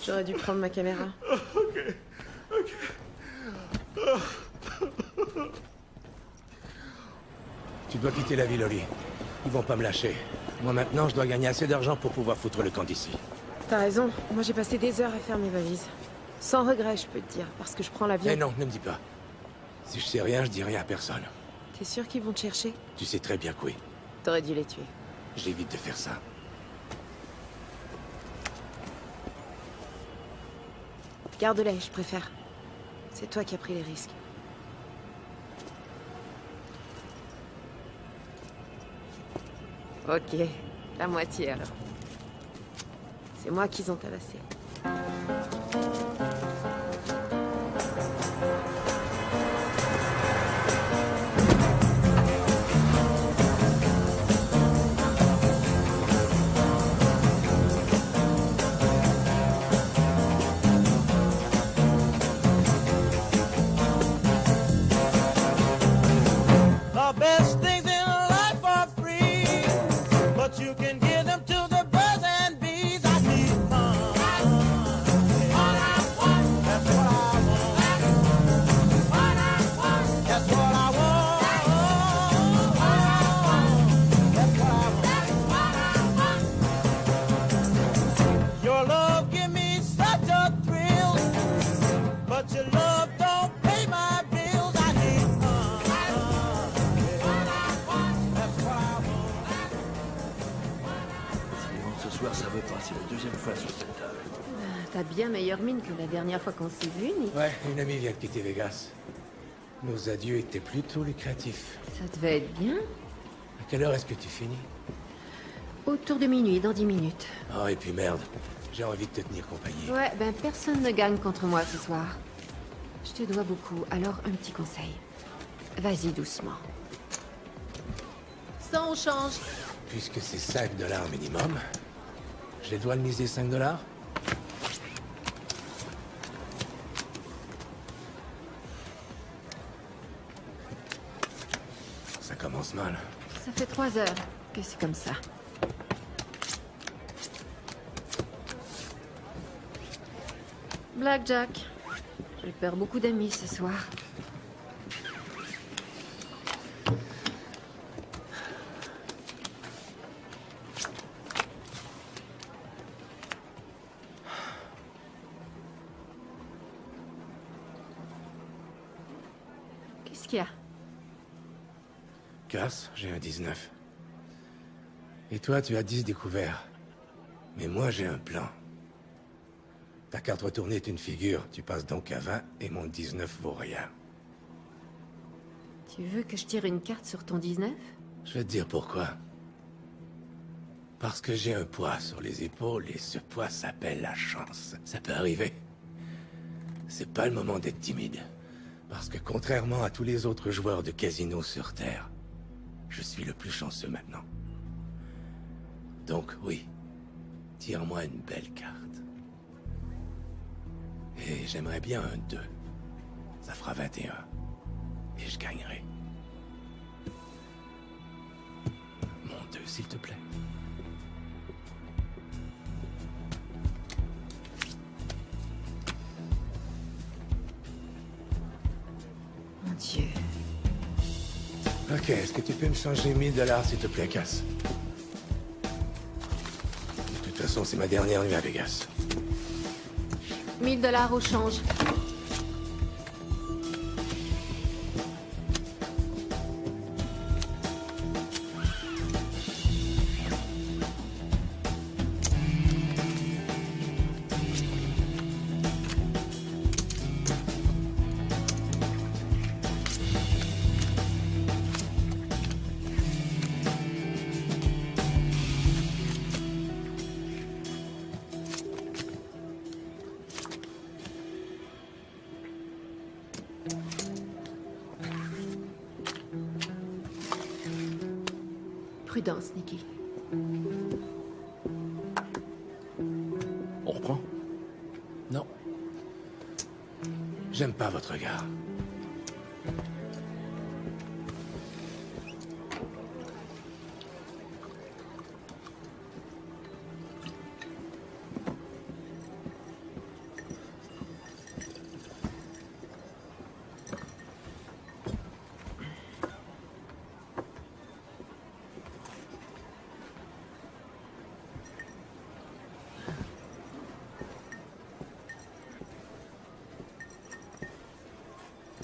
L: J'aurais dû prendre ma caméra.
M: Ok.
B: Tu dois quitter la ville, Oli. Ils vont pas me lâcher. Moi maintenant, je dois gagner assez d'argent pour pouvoir foutre le camp d'ici.
L: T'as raison. Moi, j'ai passé des heures à faire mes valises. Sans regret, je peux te dire, parce que je prends l'avion.
B: Eh non, ne me dis pas. Si je sais rien, je dis rien à personne.
L: T'es sûr qu'ils vont te chercher?
B: Tu sais très bien que oui.
L: T'aurais dû les tuer.
B: J'évite de faire ça.
L: Garde-les, je préfère. C'est toi qui as pris les risques. Ok, la moitié alors. C'est moi qu'ils ont tabassé.
D: The best things in life are free, but you can give them to the birds and bees. I need fun. All I want, that's what I want. What I want, that's what I want. What I want, that's what I want. Your love give me such a thrill, but your love don't pay my bills. I need fun.
C: Ce soir, ça veut pas. C'est la deuxième fois sur cette table.
G: T'as bien meilleure mine que la dernière fois qu'on s'est vu, Nick.
B: Ouais, une amie vient de quitter Vegas. Nos adieux étaient plutôt lucratifs.
G: Ça devait être bien.
B: À quelle heure est-ce que tu finis?
G: Autour de minuit, dans 10 minutes.
B: Oh, et puis merde. J'ai envie de te tenir compagnie.
G: Ouais, ben personne ne gagne contre moi ce soir. Je te dois beaucoup, alors un petit conseil. Vas-y doucement. Sans on change.
B: Puisque c'est 5 $ minimum, j'ai le droit de miser 5 $? Ça commence mal.
G: Ça fait 3 heures que c'est comme ça. Blackjack. Je perds beaucoup d'amis ce soir. Qu'est-ce qu'il y a?
B: Cass, j'ai un 19. Et toi, tu as 10 découverts. Mais moi, j'ai un plan. Ta carte retournée est une figure. Tu passes donc à 20 et mon 19 vaut rien.
G: Tu veux que je tire une carte sur ton 19?
B: Je vais te dire pourquoi. Parce que j'ai un poids sur les épaules et ce poids s'appelle la chance. Ça peut arriver. C'est pas le moment d'être timide. Parce que contrairement à tous les autres joueurs de casino sur Terre, je suis le plus chanceux maintenant. Donc oui, tire-moi une belle carte. Et j'aimerais bien un 2. Ça fera 21. Et je gagnerai. Mon 2, s'il te plaît.
G: Mon Dieu.
B: Ok, est-ce que tu peux me changer 1000 $, s'il te plaît, Cass? De toute façon, c'est ma dernière nuit à Vegas.
G: 1000 $ au change. Prudence, Nicky.
B: On reprend? Non. J'aime pas votre regard.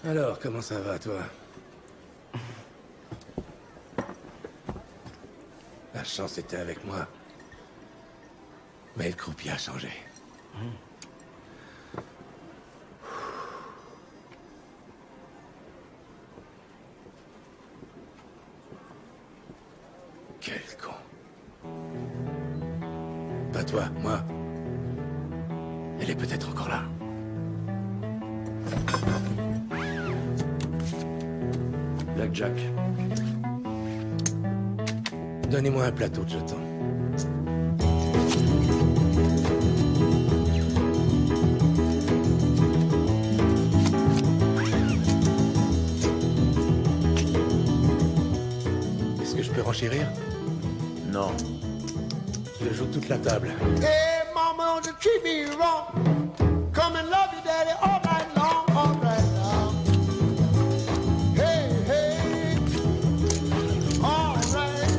B: Alors, comment ça va, toi? La chance était avec moi. Mais le croupier a changé. Quel con. Pas toi, moi. Elle est peut-être encore là.
C: Blackjack.
B: Donnez-moi un plateau de jetons. Est-ce que je peux renchérir?
C: Non.
B: Je joue toute la table.
D: Hey, mama, don't you treat me wrong. Come and love you, daddy, all night long, all right now. Hey, hey, all right.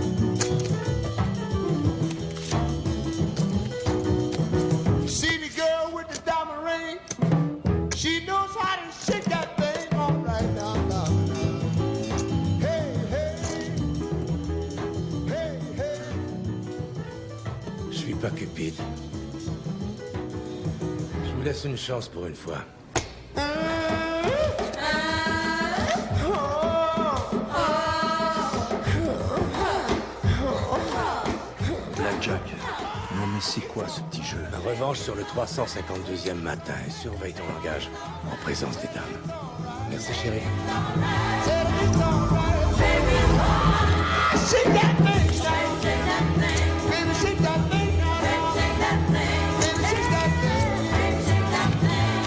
D: See the girl with the diamond ring? She knows how to shake that thing, all right now, now, now. Hey, hey, hey, hey.
B: Je suis pas cupide. Je vous laisse une chance pour une fois.
C: Blackjack. Non mais c'est quoi ce petit jeu?
B: Ma revanche sur le 352e matin et surveille ton langage en présence des dames. Merci chérie.
D: Shake that thing, baby, shake that thing, baby, shake that thing,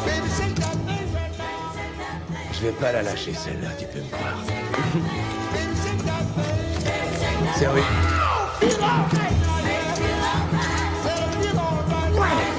D: baby, shake that thing right now.
B: Je vais pas la lâcher celle-là, tu peux me croire.
D: Baby, shake that thing.
B: Servi.
D: Feel all right now, yeah. Said I feel all right.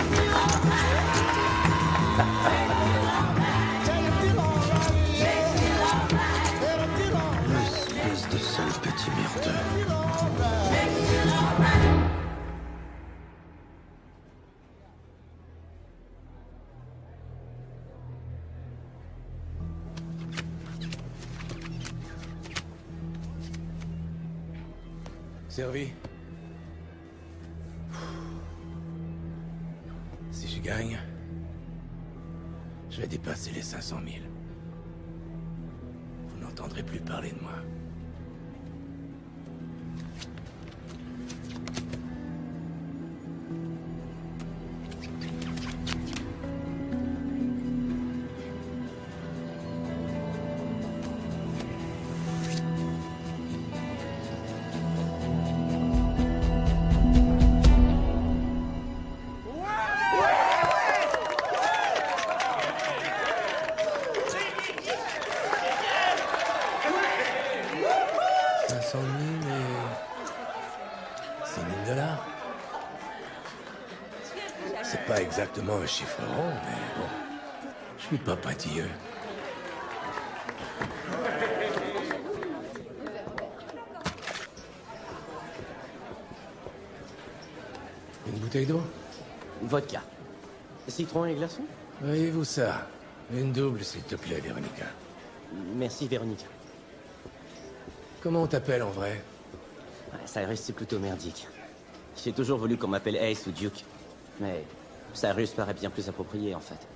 B: Servi. Si je gagne, je vais dépasser les 500 000. Vous n'entendrez plus parler de moi. C'est pas exactement un chiffre rond, mais bon, je suis pas pointilleux. Une bouteille d'eau?
I: Vodka. Citron et glaçon?
B: Voyez-vous ça? Une double, s'il te plaît, Véronica.
I: Merci, Véronica.
B: Comment on t'appelle en vrai?
I: Cyrus, c'est plutôt merdique. J'ai toujours voulu qu'on m'appelle Ace ou Duke. Mais Cyrus paraît bien plus approprié, en fait.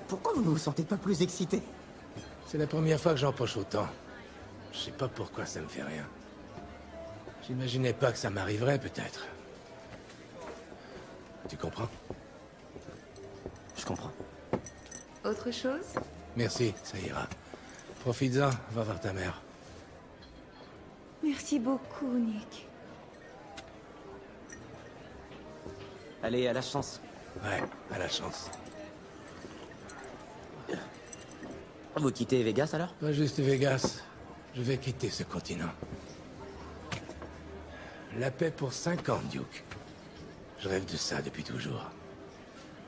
O: Pourquoi vous ne vous sentez pas plus excité?
B: C'est la première fois que j'empoche autant. Je sais pas pourquoi ça me fait rien. J'imaginais pas que ça m'arriverait, peut-être. Tu comprends?
I: Je comprends.
G: Autre chose?
B: Merci, ça ira. Profites-en, va voir ta mère.
A: Merci beaucoup, Nick.
I: Allez, à la chance.
B: Ouais, à la chance.
I: Vous quittez Vegas, alors?
B: Pas juste Vegas. Je vais quitter ce continent. La paix pour 5 ans, Duke. Je rêve de ça depuis toujours.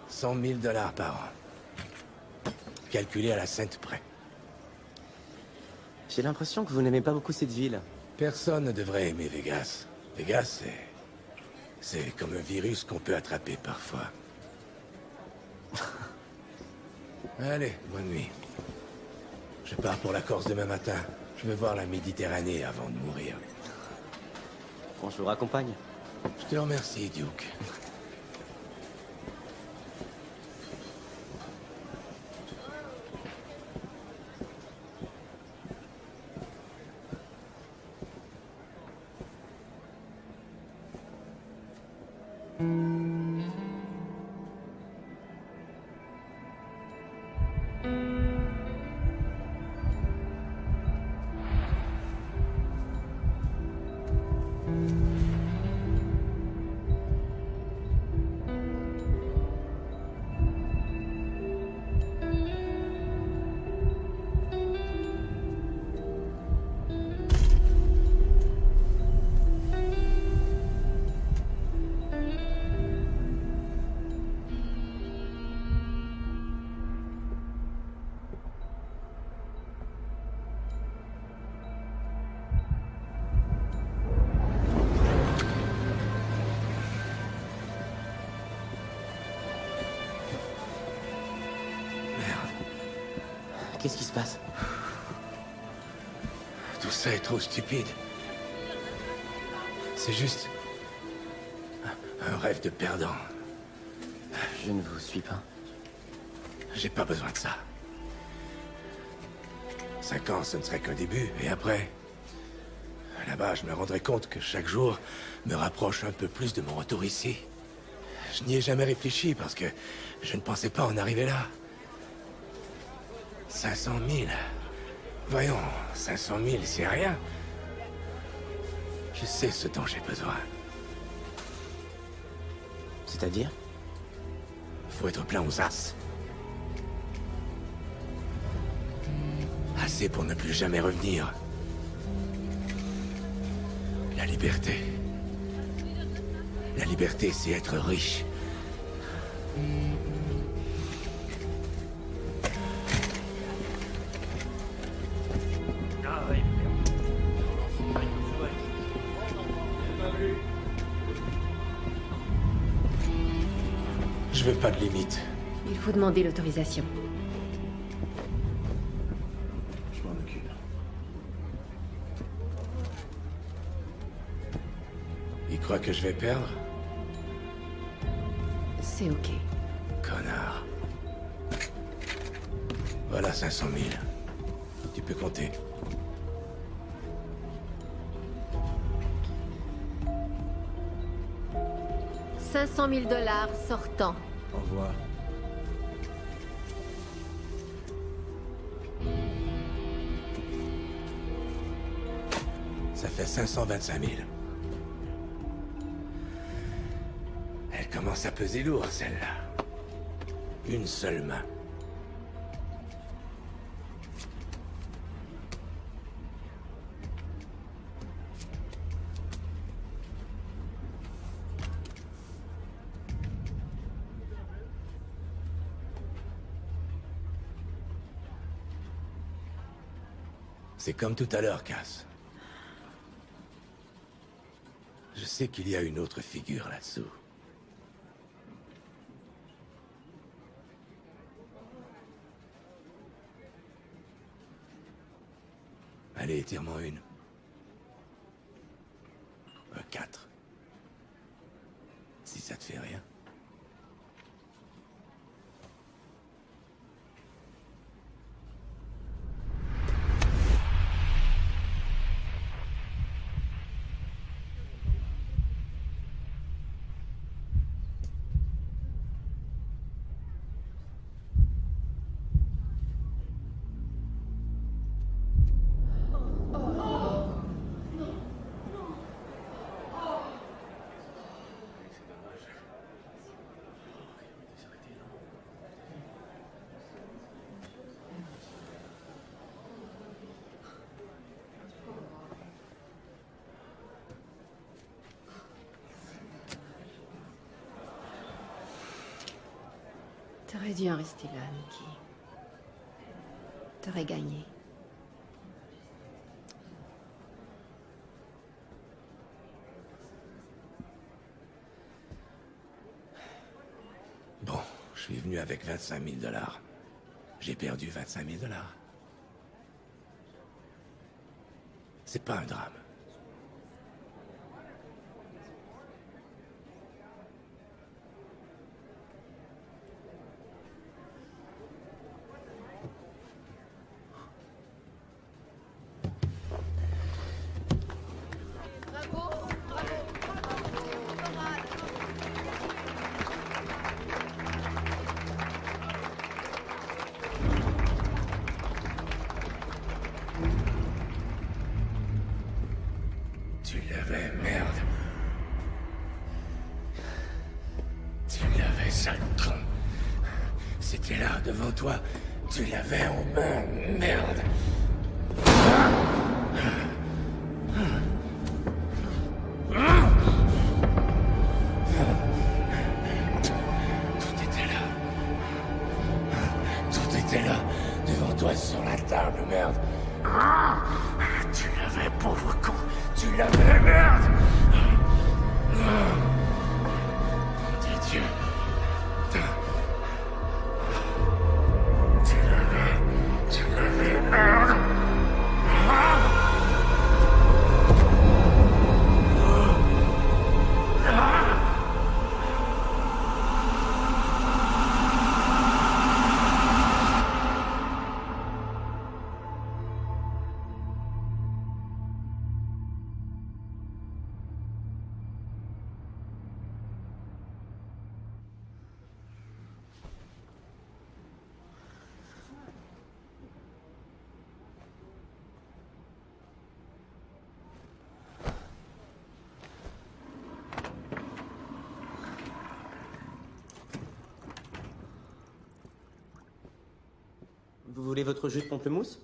B: 100 000 $ par an. Calculé à la cent près.
I: J'ai l'impression que vous n'aimez pas beaucoup cette ville.
B: Personne ne devrait aimer Vegas. Vegas, c'est comme un virus qu'on peut attraper parfois. Allez, bonne nuit. Je pars pour la Corse demain matin. Je vais voir la Méditerranée avant de mourir.
I: Bon, je vous raccompagne.
B: Je te remercie, Duke.
I: Qu'est-ce qui se passe?
B: Tout ça est trop stupide. C'est juste un rêve de perdant.
I: Je ne vous suis pas.
B: J'ai pas besoin de ça. 5 ans, ce ne serait qu'un début. Et après, là-bas, je me rendrai compte que chaque jour me rapproche un peu plus de mon retour ici. Je n'y ai jamais réfléchi parce que je ne pensais pas en arriver là. 500 000. Voyons, 500 000, c'est rien. Je sais ce dont j'ai besoin.
I: C'est-à-dire?
B: Faut être plein aux as. Assez pour ne plus jamais revenir. La liberté. La liberté, c'est être riche. Je veux pas de limite.
G: Il faut demander l'autorisation.
K: Je m'en occupe.
B: crois que je vais perdre?
G: C'est ok.
B: Connard. Voilà 500 000. Tu peux compter.
O: $500 000 sortant.
E: Au revoir.
B: Ça fait 525 000. Elle commence à peser lourd, celle-là. Une seule main. C'est comme tout à l'heure, Cass. Je sais qu'il y a une autre figure là-dessous. Allez, tire-moi une. Un 4. Si ça te fait rien.
G: T'aurais dû en rester là, Mickey. T'aurais gagné.
B: Bon, je suis venu avec 25 000 $. J'ai perdu 25 000 $. C'est pas un drame. Tu l'avais, merde. Tu l'avais, sale con. C'était là, devant toi. Tu l'avais en main, merde. Tout était là. Tout était là, devant toi, sur la table, merde. Tu l'avais, pauvre con. Tu l'avais, merde. Mon Dieu. Tu l'avais, merde.
I: Vous voulez votre jus de pamplemousse?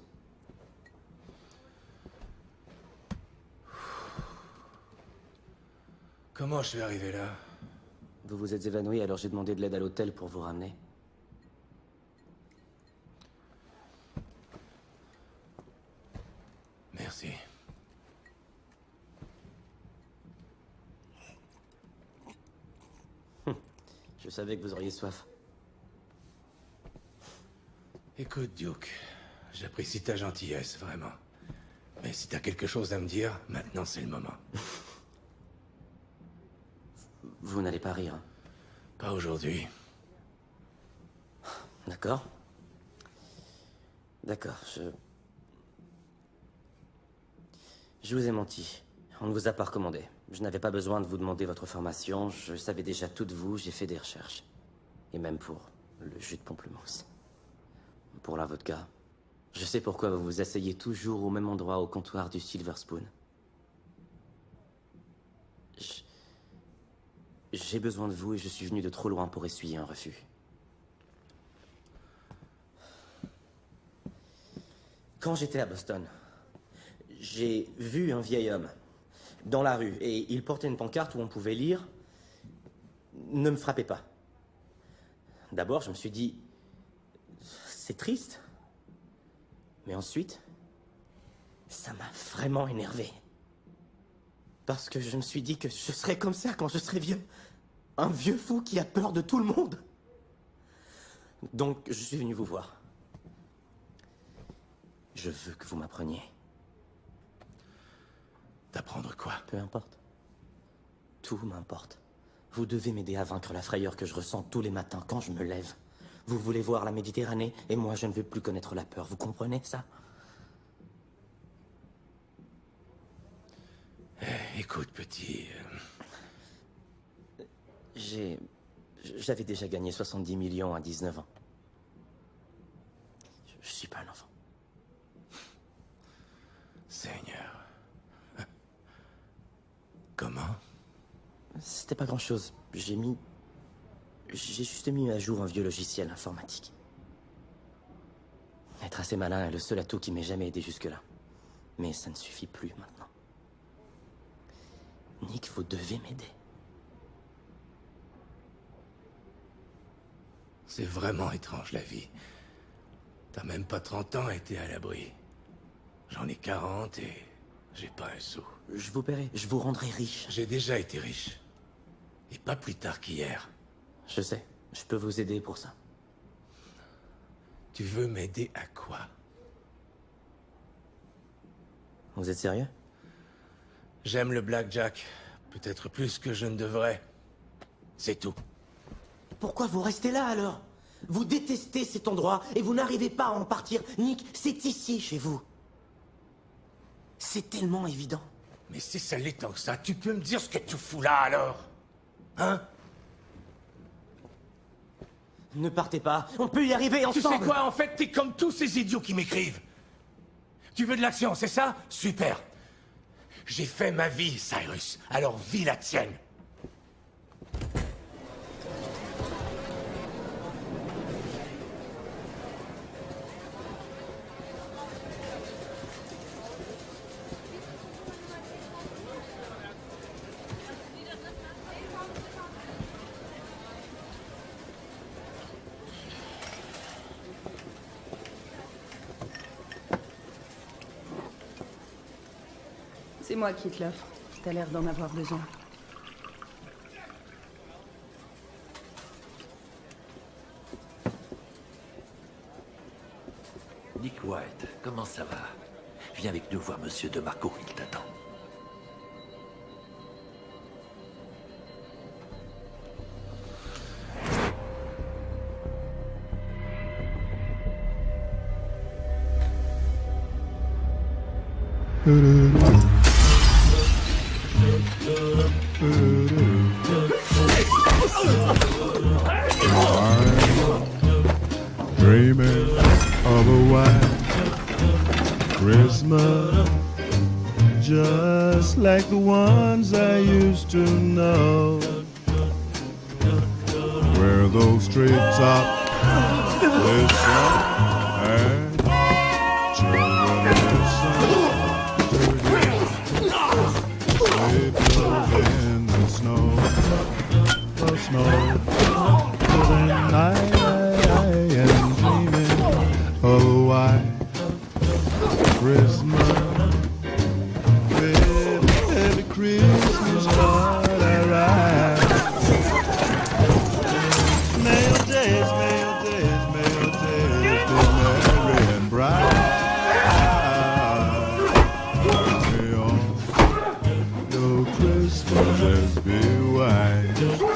B: Comment je suis arrivé là?
I: Vous vous êtes évanoui, alors j'ai demandé de l'aide à l'hôtel pour vous ramener.
B: Merci.
I: Je savais que vous auriez soif.
B: Écoute, Duke, j'apprécie ta gentillesse, vraiment. Mais si t'as quelque chose à me dire, maintenant c'est le moment.
I: Vous n'allez pas rire.
B: Pas aujourd'hui.
I: D'accord. D'accord, Je vous ai menti. On ne vous a pas recommandé. Je n'avais pas besoin de vous demander votre formation. Je savais déjà tout de vous. J'ai fait des recherches. Et même pour le jus de pamplemousse. Pour la vodka. Je sais pourquoi vous vous asseyez toujours au même endroit au comptoir du Silver Spoon. J'ai besoin de vous et je suis venu de trop loin pour essuyer un refus. Quand j'étais à Boston, j'ai vu un vieil homme dans la rue et il portait une pancarte où on pouvait lire « Ne me frappez pas ». D'abord, je me suis dit « C'est triste ». Mais ensuite, ça m'a vraiment énervé. Parce que je me suis dit que je serais comme ça quand je serais vieux. Un vieux fou qui a peur de tout le monde. Donc, je suis venu vous voir. Je veux que vous m'appreniez.
B: D'apprendre quoi?
I: Peu importe. Tout m'importe. Vous devez m'aider à vaincre la frayeur que je ressens tous les matins quand je me lève. Vous voulez voir la Méditerranée et moi je ne veux plus connaître la peur. Vous comprenez ça?
B: Écoute, petit...
I: J'avais déjà gagné 70 millions à 19 ans. Je suis pas un enfant.
B: Seigneur. Comment?
I: C'était pas grand-chose. J'ai juste mis à jour un vieux logiciel informatique. Être assez malin est le seul atout qui m'ait jamais aidé jusque-là. Mais ça ne suffit plus maintenant. Nick, vous devez m'aider.
B: C'est vraiment étrange, la vie. T'as même pas 30 ans et t'es à l'abri. J'en ai 40 et j'ai pas un sou.
I: Je vous paierai, je vous rendrai riche.
B: J'ai déjà été riche. Et pas plus tard qu'hier.
I: Je sais, je peux vous aider pour ça.
B: Tu veux m'aider à quoi?
I: Vous êtes sérieux?
B: J'aime le blackjack. Peut-être plus que je ne devrais. C'est tout.
I: Pourquoi vous restez là alors? Vous détestez cet endroit et vous n'arrivez pas à en partir. Nick, c'est ici chez vous. C'est tellement évident.
B: Mais si ça l'est tant que ça, tu peux me dire ce que tu fous là alors? Hein?
I: Ne partez pas, on peut y arriver ensemble.
B: Tu sais quoi, en fait, t'es comme tous ces idiots qui m'écrivent. Tu veux de l'action, c'est ça? Super. J'ai fait ma vie, Cyrus. Alors vis la tienne.
F: C'est moi qui te l'offre. T'as l'air d'en avoir besoin.
P: Nick White, comment ça va? Viens avec nous voir Monsieur de Marco, il t'attend.
Q: Dreaming of a white Christmas, just like the ones I used to know, where those treetops listen and children listen to sleigh bells in the snow, the snow. Then I am dreaming of a white Christmas, with every Christmas card I write. Mail days, be merry and bright. May all your Christmases be white.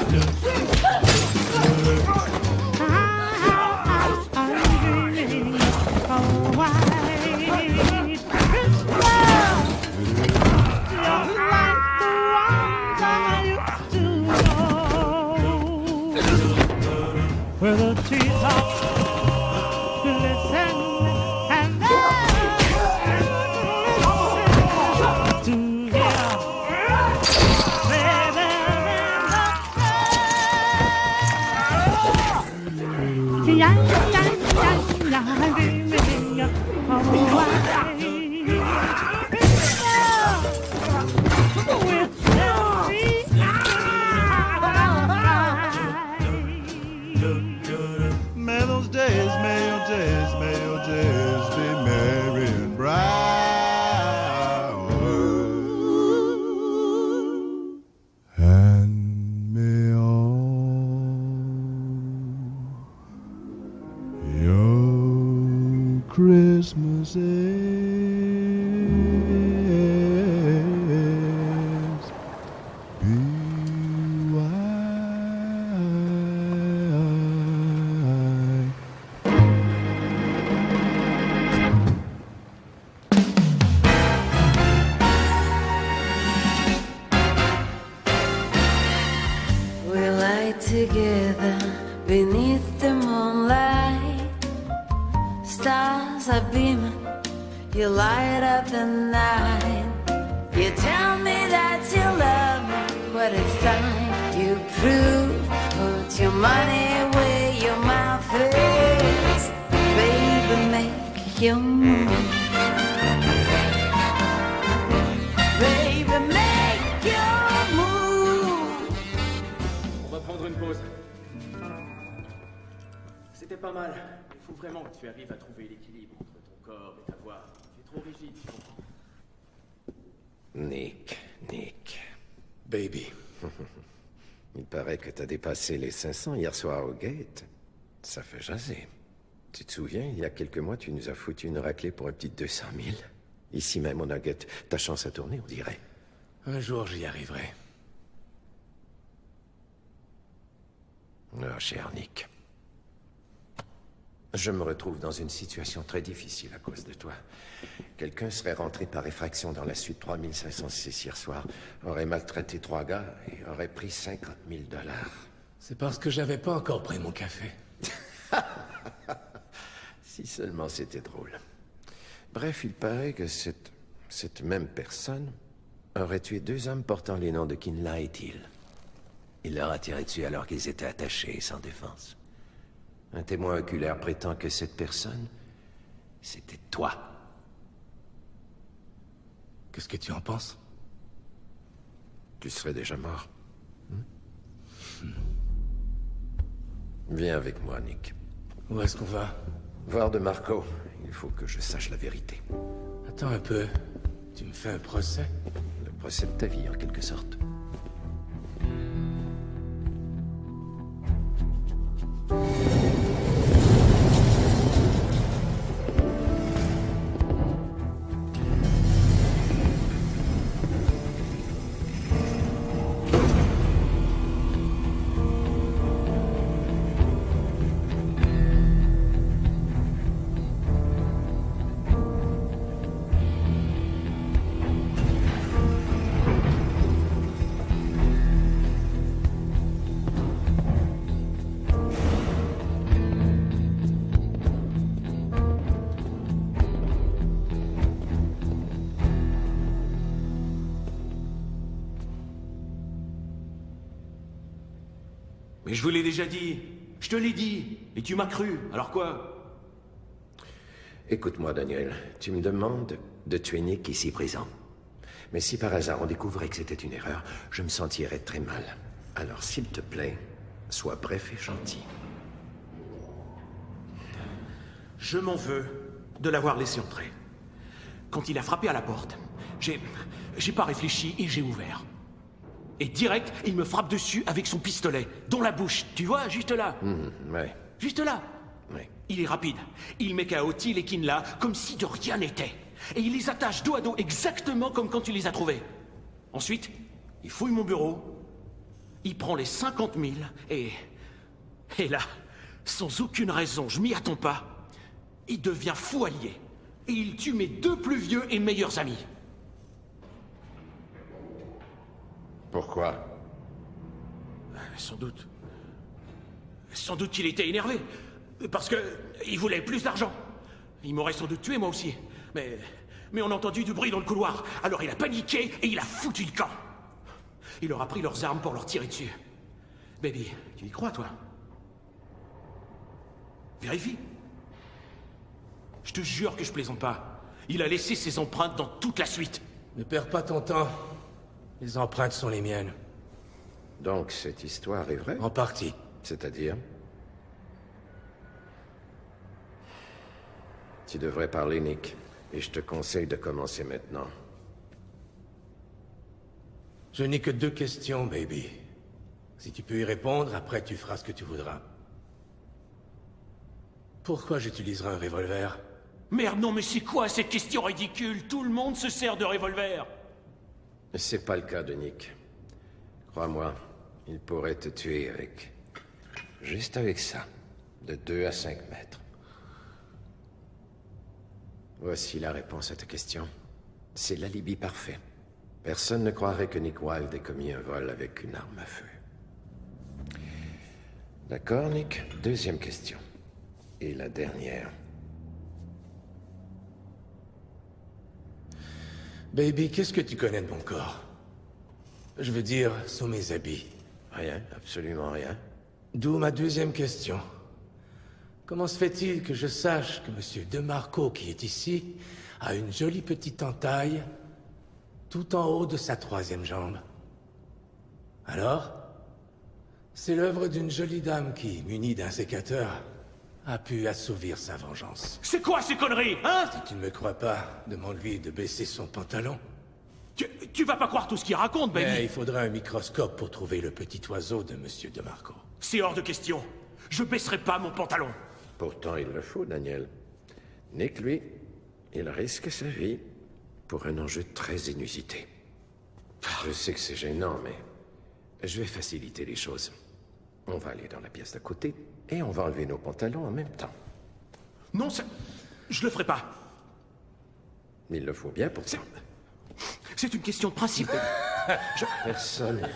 Q: where the treetops glisten and to hear May those days, may your days, may your days be merry and bright. And may all your Christmases be
R: We lie together beneath the moonlight. Stars are beaming, you light up the night. You tell me that you love me, but it's time you prove. Put your money where your mouth is. Baby, make your move. Baby, make your move.
E: On va prendre une pause. C'était pas mal. Il faut vraiment que tu arrives à trouver l'équilibre entre ton corps et ta voix. Tu es trop rigide, tu comprends?
K: Nick, Nick.
B: Baby.
K: Il paraît que t'as dépassé les 500 hier soir au gate. Ça fait jaser. Tu te souviens, il y a quelques mois, tu nous as foutu une raclée pour un petit 200 000. Ici même, au Nugget. Ta chance a tourné, on dirait.
B: Un jour, j'y arriverai.
K: Ah, cher Nick. Je me retrouve dans une situation très difficile à cause de toi. Quelqu'un serait rentré par effraction dans la suite 3506 hier soir, aurait maltraité 3 gars et aurait pris 50 000 $.
B: C'est parce que j'avais pas encore pris mon café.
K: Si seulement c'était drôle. Bref, il paraît que cette même personne aurait tué 2 hommes portant les noms de Kinla et Thiel. Il leur a tiré dessus alors qu'ils étaient attachés et sans défense. Un témoin oculaire prétend que cette personne, c'était toi.
B: Qu'est-ce que tu en penses?
K: Tu serais déjà mort. Viens avec moi, Nick.
B: Où est-ce qu'on va?
K: Voir de Marco. Il faut que je sache la vérité.
B: Attends un peu. Tu me fais un procès?
K: Le procès de ta vie, en quelque sorte.
M: Mais je vous l'ai déjà dit. Je te l'ai dit. Et tu m'as cru. Alors quoi?
K: Écoute-moi, Daniel. Tu me demandes de tuer Nick ici présent. Mais si par hasard on découvrait que c'était une erreur, je me sentirais très mal. Alors, s'il te plaît, sois bref et gentil.
M: Je m'en veux de l'avoir laissé entrer. Quand il a frappé à la porte, j'ai pas réfléchi et j'ai ouvert. Et direct, il me frappe dessus avec son pistolet, dans la bouche. Tu vois, juste là.
K: Ouais.
M: Juste là.
K: Ouais.
M: Il est rapide. Il met KO Thiel et Kinla comme si de rien n'était. Et il les attache dos à dos exactement comme quand tu les as trouvés. Ensuite, il fouille mon bureau. Il prend les 50 000 et là, sans aucune raison, je m'y attends pas, il devient fou allié. Et il tue mes 2 plus vieux et meilleurs amis.
K: Pourquoi?
M: Sans doute. Sans doute qu'il était énervé. Parce que il voulait plus d'argent. Il m'aurait sans doute tué, moi aussi. Mais on a entendu du bruit dans le couloir. Alors il a paniqué et il a foutu le camp. Il leur a pris leurs armes pour leur tirer dessus. Baby, tu y crois, toi? Vérifie. Je te jure que je plaisante pas. Il a laissé ses empreintes dans toute la suite.
B: Ne perds pas ton temps. Les empreintes sont les miennes.
H: Donc cette histoire est vraie?
B: En partie.
H: C'est-à-dire? Tu devrais parler, Nick. Et je te conseille de commencer maintenant.
B: Je n'ai que 2 questions, baby. Si tu peux y répondre, après tu feras ce que tu voudras. Pourquoi j'utiliserai un revolver?
M: Merde, non, mais c'est quoi cette question ridicule? Tout le monde se sert de revolver.
H: C'est pas le cas de Nick. Crois-moi, il pourrait te tuer avec... juste avec ça. De 2 à 5 mètres. Voici la réponse à ta question. C'est l'alibi parfait. Personne ne croirait que Nick Wilde ait commis un vol avec une arme à feu. D'accord, Nick? 2e question. Et la dernière.
B: Baby, qu'est-ce que tu connais de mon corps? Je veux dire, sous mes habits.
H: Rien, absolument rien.
B: D'où ma 2e question. Comment se fait-il que je sache que Monsieur De Marco, qui est ici, a une jolie petite entaille tout en haut de sa 3e jambe? Alors, c'est l'œuvre d'une jolie dame qui, munie d'un sécateur, a pu assouvir sa vengeance.
M: C'est quoi ces conneries, hein?
B: Si tu ne me crois pas, demande-lui de baisser son pantalon.
M: Tu vas pas croire tout ce qu'il raconte, baby.
B: Mais il faudrait un microscope pour trouver le petit oiseau de Monsieur De Marco.
M: C'est hors de question. Je baisserai pas mon pantalon.
H: Pourtant, il le faut, Daniel. Nick, lui, il risque sa vie pour un enjeu très inusité. Je sais que c'est gênant, mais je vais faciliter les choses. On va aller dans la pièce d'à côté et on va enlever nos pantalons en même temps.
M: Non, je le ferai pas.
H: Il le faut bien pour ça.
M: C'est une question de principe.
H: Personne.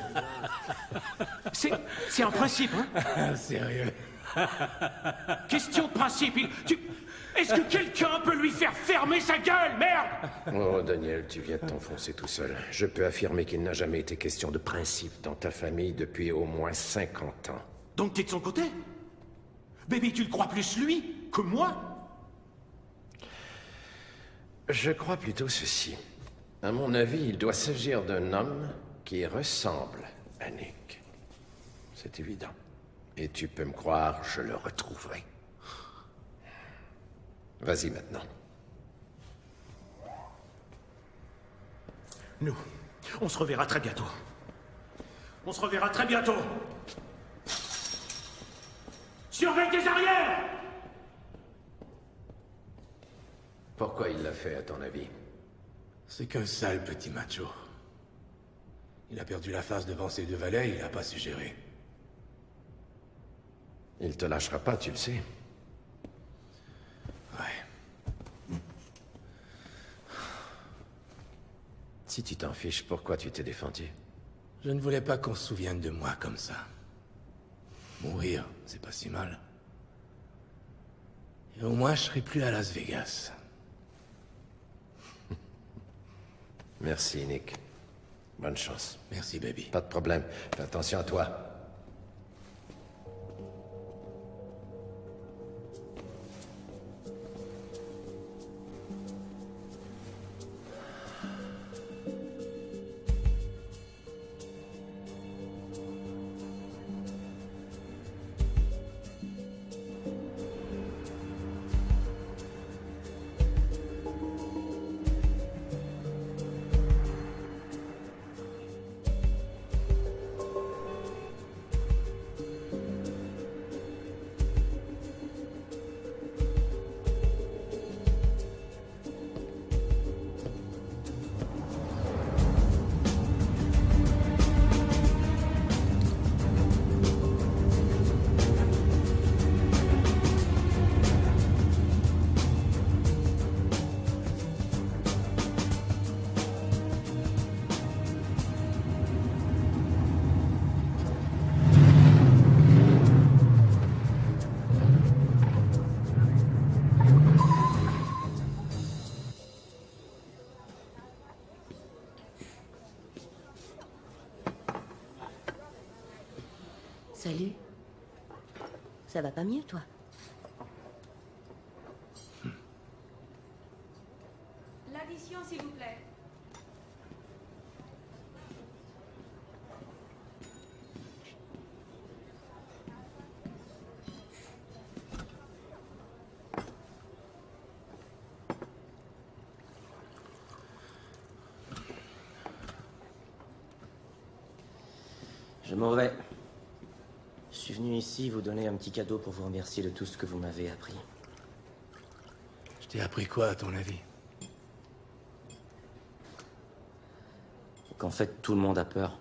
M: C'est un principe, hein?
B: Sérieux?
M: Question de principe. Est-ce que quelqu'un peut lui faire fermer sa gueule, merde?
H: Oh, Daniel, tu viens de t'enfoncer tout seul. Je peux affirmer qu'il n'a jamais été question de principe dans ta famille depuis au moins 50 ans.
M: Donc t'es de son côté? Baby, tu le crois plus lui que moi?
H: Je crois plutôt ceci. À mon avis, il doit s'agir d'un homme qui ressemble à Nick. C'est évident. Et tu peux me croire, je le retrouverai. Vas-y maintenant.
M: Nous, on se reverra très bientôt. On se reverra très bientôt. Surveille tes arrières!
H: Pourquoi il l'a fait, à ton avis?
B: C'est qu'un sale petit macho. Il a perdu la face devant ses 2 valets, il n'a pas su gérer.
H: Il te lâchera pas, tu le sais.
B: Ouais.
H: Si tu t'en fiches, pourquoi tu t'es défendu?
B: Je ne voulais pas qu'on se souvienne de moi comme ça. Mourir, c'est pas si mal. Et au moins, je serai plus à Las Vegas.
H: Merci, Nick. Bonne chance.
B: Merci, baby.
H: Pas de problème. Fais attention à toi.
S: Ça va pas mieux, toi?
F: L'addition, s'il vous plaît.
I: Je m'en vais. Je suis venu ici vous donner un petit cadeau pour vous remercier de tout ce que vous m'avez appris.
B: Je t'ai appris quoi, à ton avis?
I: Qu'en fait, tout le monde a peur.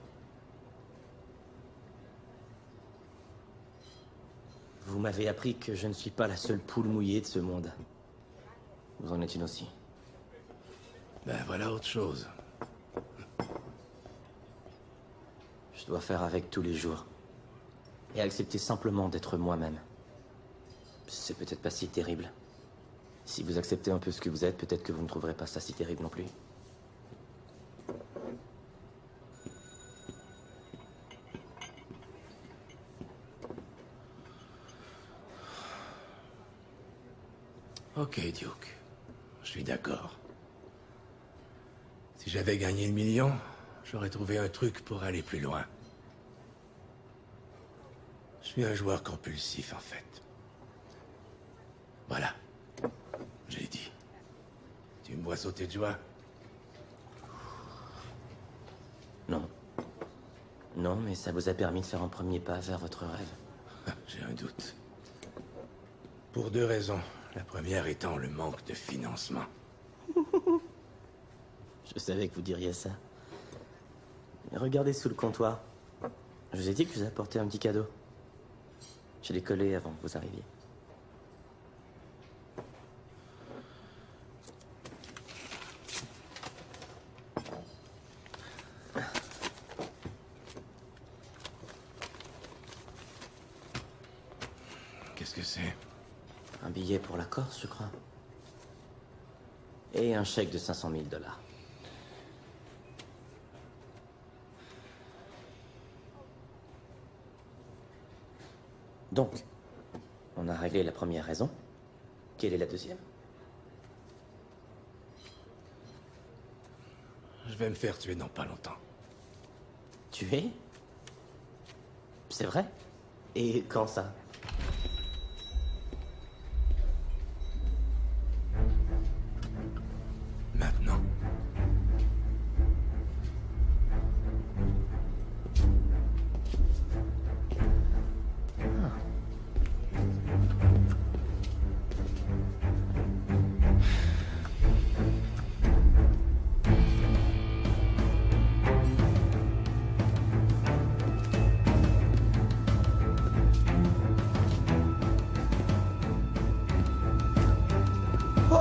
I: Vous m'avez appris que je ne suis pas la seule poule mouillée de ce monde. Vous en êtes une aussi.
B: Ben voilà autre chose.
I: Je dois faire avec tous les jours. Et accepter simplement d'être moi-même. C'est peut-être pas si terrible. Si vous acceptez un peu ce que vous êtes, peut-être que vous ne trouverez pas ça si terrible non plus.
B: Ok, Duke. Je suis d'accord. Si j'avais gagné le million, j'aurais trouvé un truc pour aller plus loin. Je suis un joueur compulsif, en fait. Voilà. J'ai dit. Tu me vois sauter de joie?
I: Non. Non, mais ça vous a permis de faire un premier pas vers votre rêve.
B: J'ai un doute. Pour deux raisons. La première étant le manque de financement.
I: Je savais que vous diriez ça. Mais regardez sous le comptoir. Je vous ai dit que je vous apportais un petit cadeau. Je l'ai collé avant que vous arriviez.
B: Qu'est-ce que c'est?
I: Un billet pour la Corse, je crois. Et un chèque de 500 000 $. Donc, on a réglé la première raison. Quelle est la deuxième?
B: Je vais me faire tuer dans pas longtemps.
I: Tuer? C'est vrai? Et quand ça?
B: Maintenant.
D: Oh,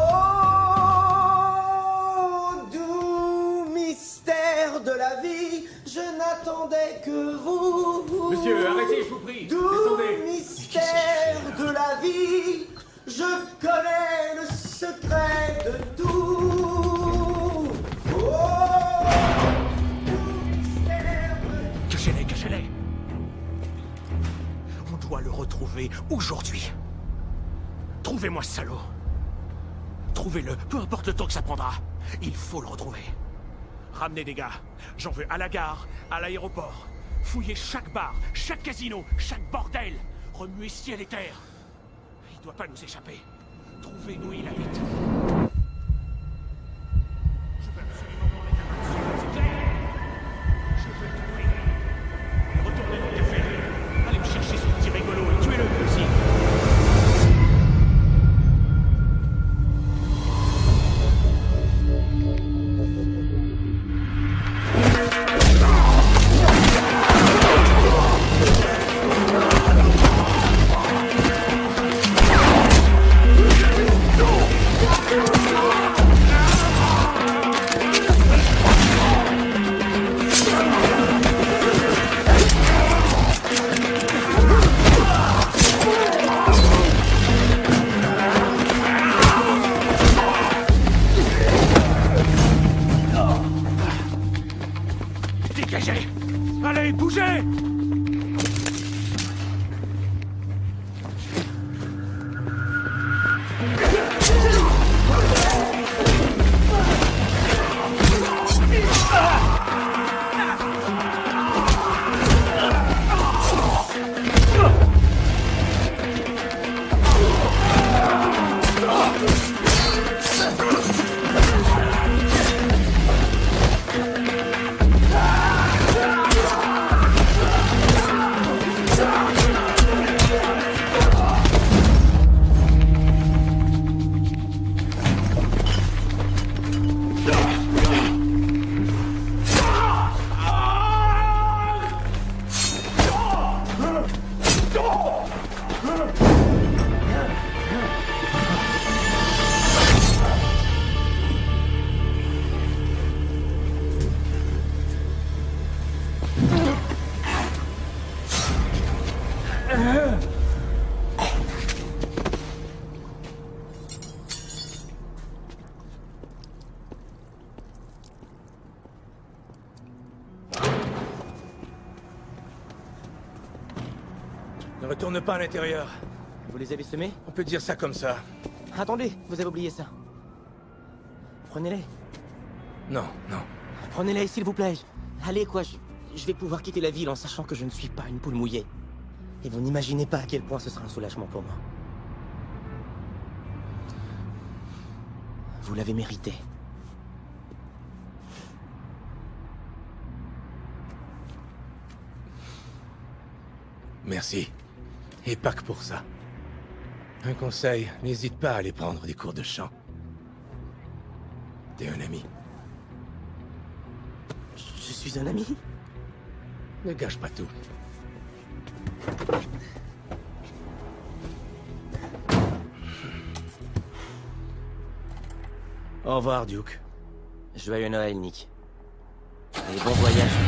D: doux mystère de la vie, je n'attendais que vous.
E: Monsieur, arrêtez, je vous prie.
D: Doux
E: Descendez.
D: mystère de la vie, je connais le secret de tout. Oh,
M: Cachez-les, cachez-les. On doit le retrouver aujourd'hui. Trouvez-moi ce salaud. Trouvez-le, peu importe le temps que ça prendra. Il faut le retrouver. Ramenez des gars. J'en veux à la gare, à l'aéroport. Fouillez chaque bar, chaque casino, chaque bordel. Remuez ciel et terre. Il doit pas nous échapper. Trouvez-nous où il habite. Je veux absolument qu'on ait un dessus, c'est clair. Je veux le trouver. Retournez dans le café. Allez me chercher ce petit rigolo et tuez-le aussi.
D: Oh,
B: Ne retourne pas à l'intérieur.
I: Vous les avez semés?
B: On peut dire ça comme ça.
I: Attendez, vous avez oublié ça. Prenez-les.
B: Non, non.
I: Prenez-les, s'il vous plaît. Allez, quoi, je vais pouvoir quitter la ville en sachant que je ne suis pas une poule mouillée. Et vous n'imaginez pas à quel point ce sera un soulagement pour moi. Vous l'avez mérité.
B: Merci. Et pas que pour ça. Un conseil, n'hésite pas à aller prendre des cours de chant. T'es un ami.
I: Je suis un ami?
B: Ne gâche pas tout.
I: Au revoir, Duke. Joyeux Noël, Nick. Et bon voyage.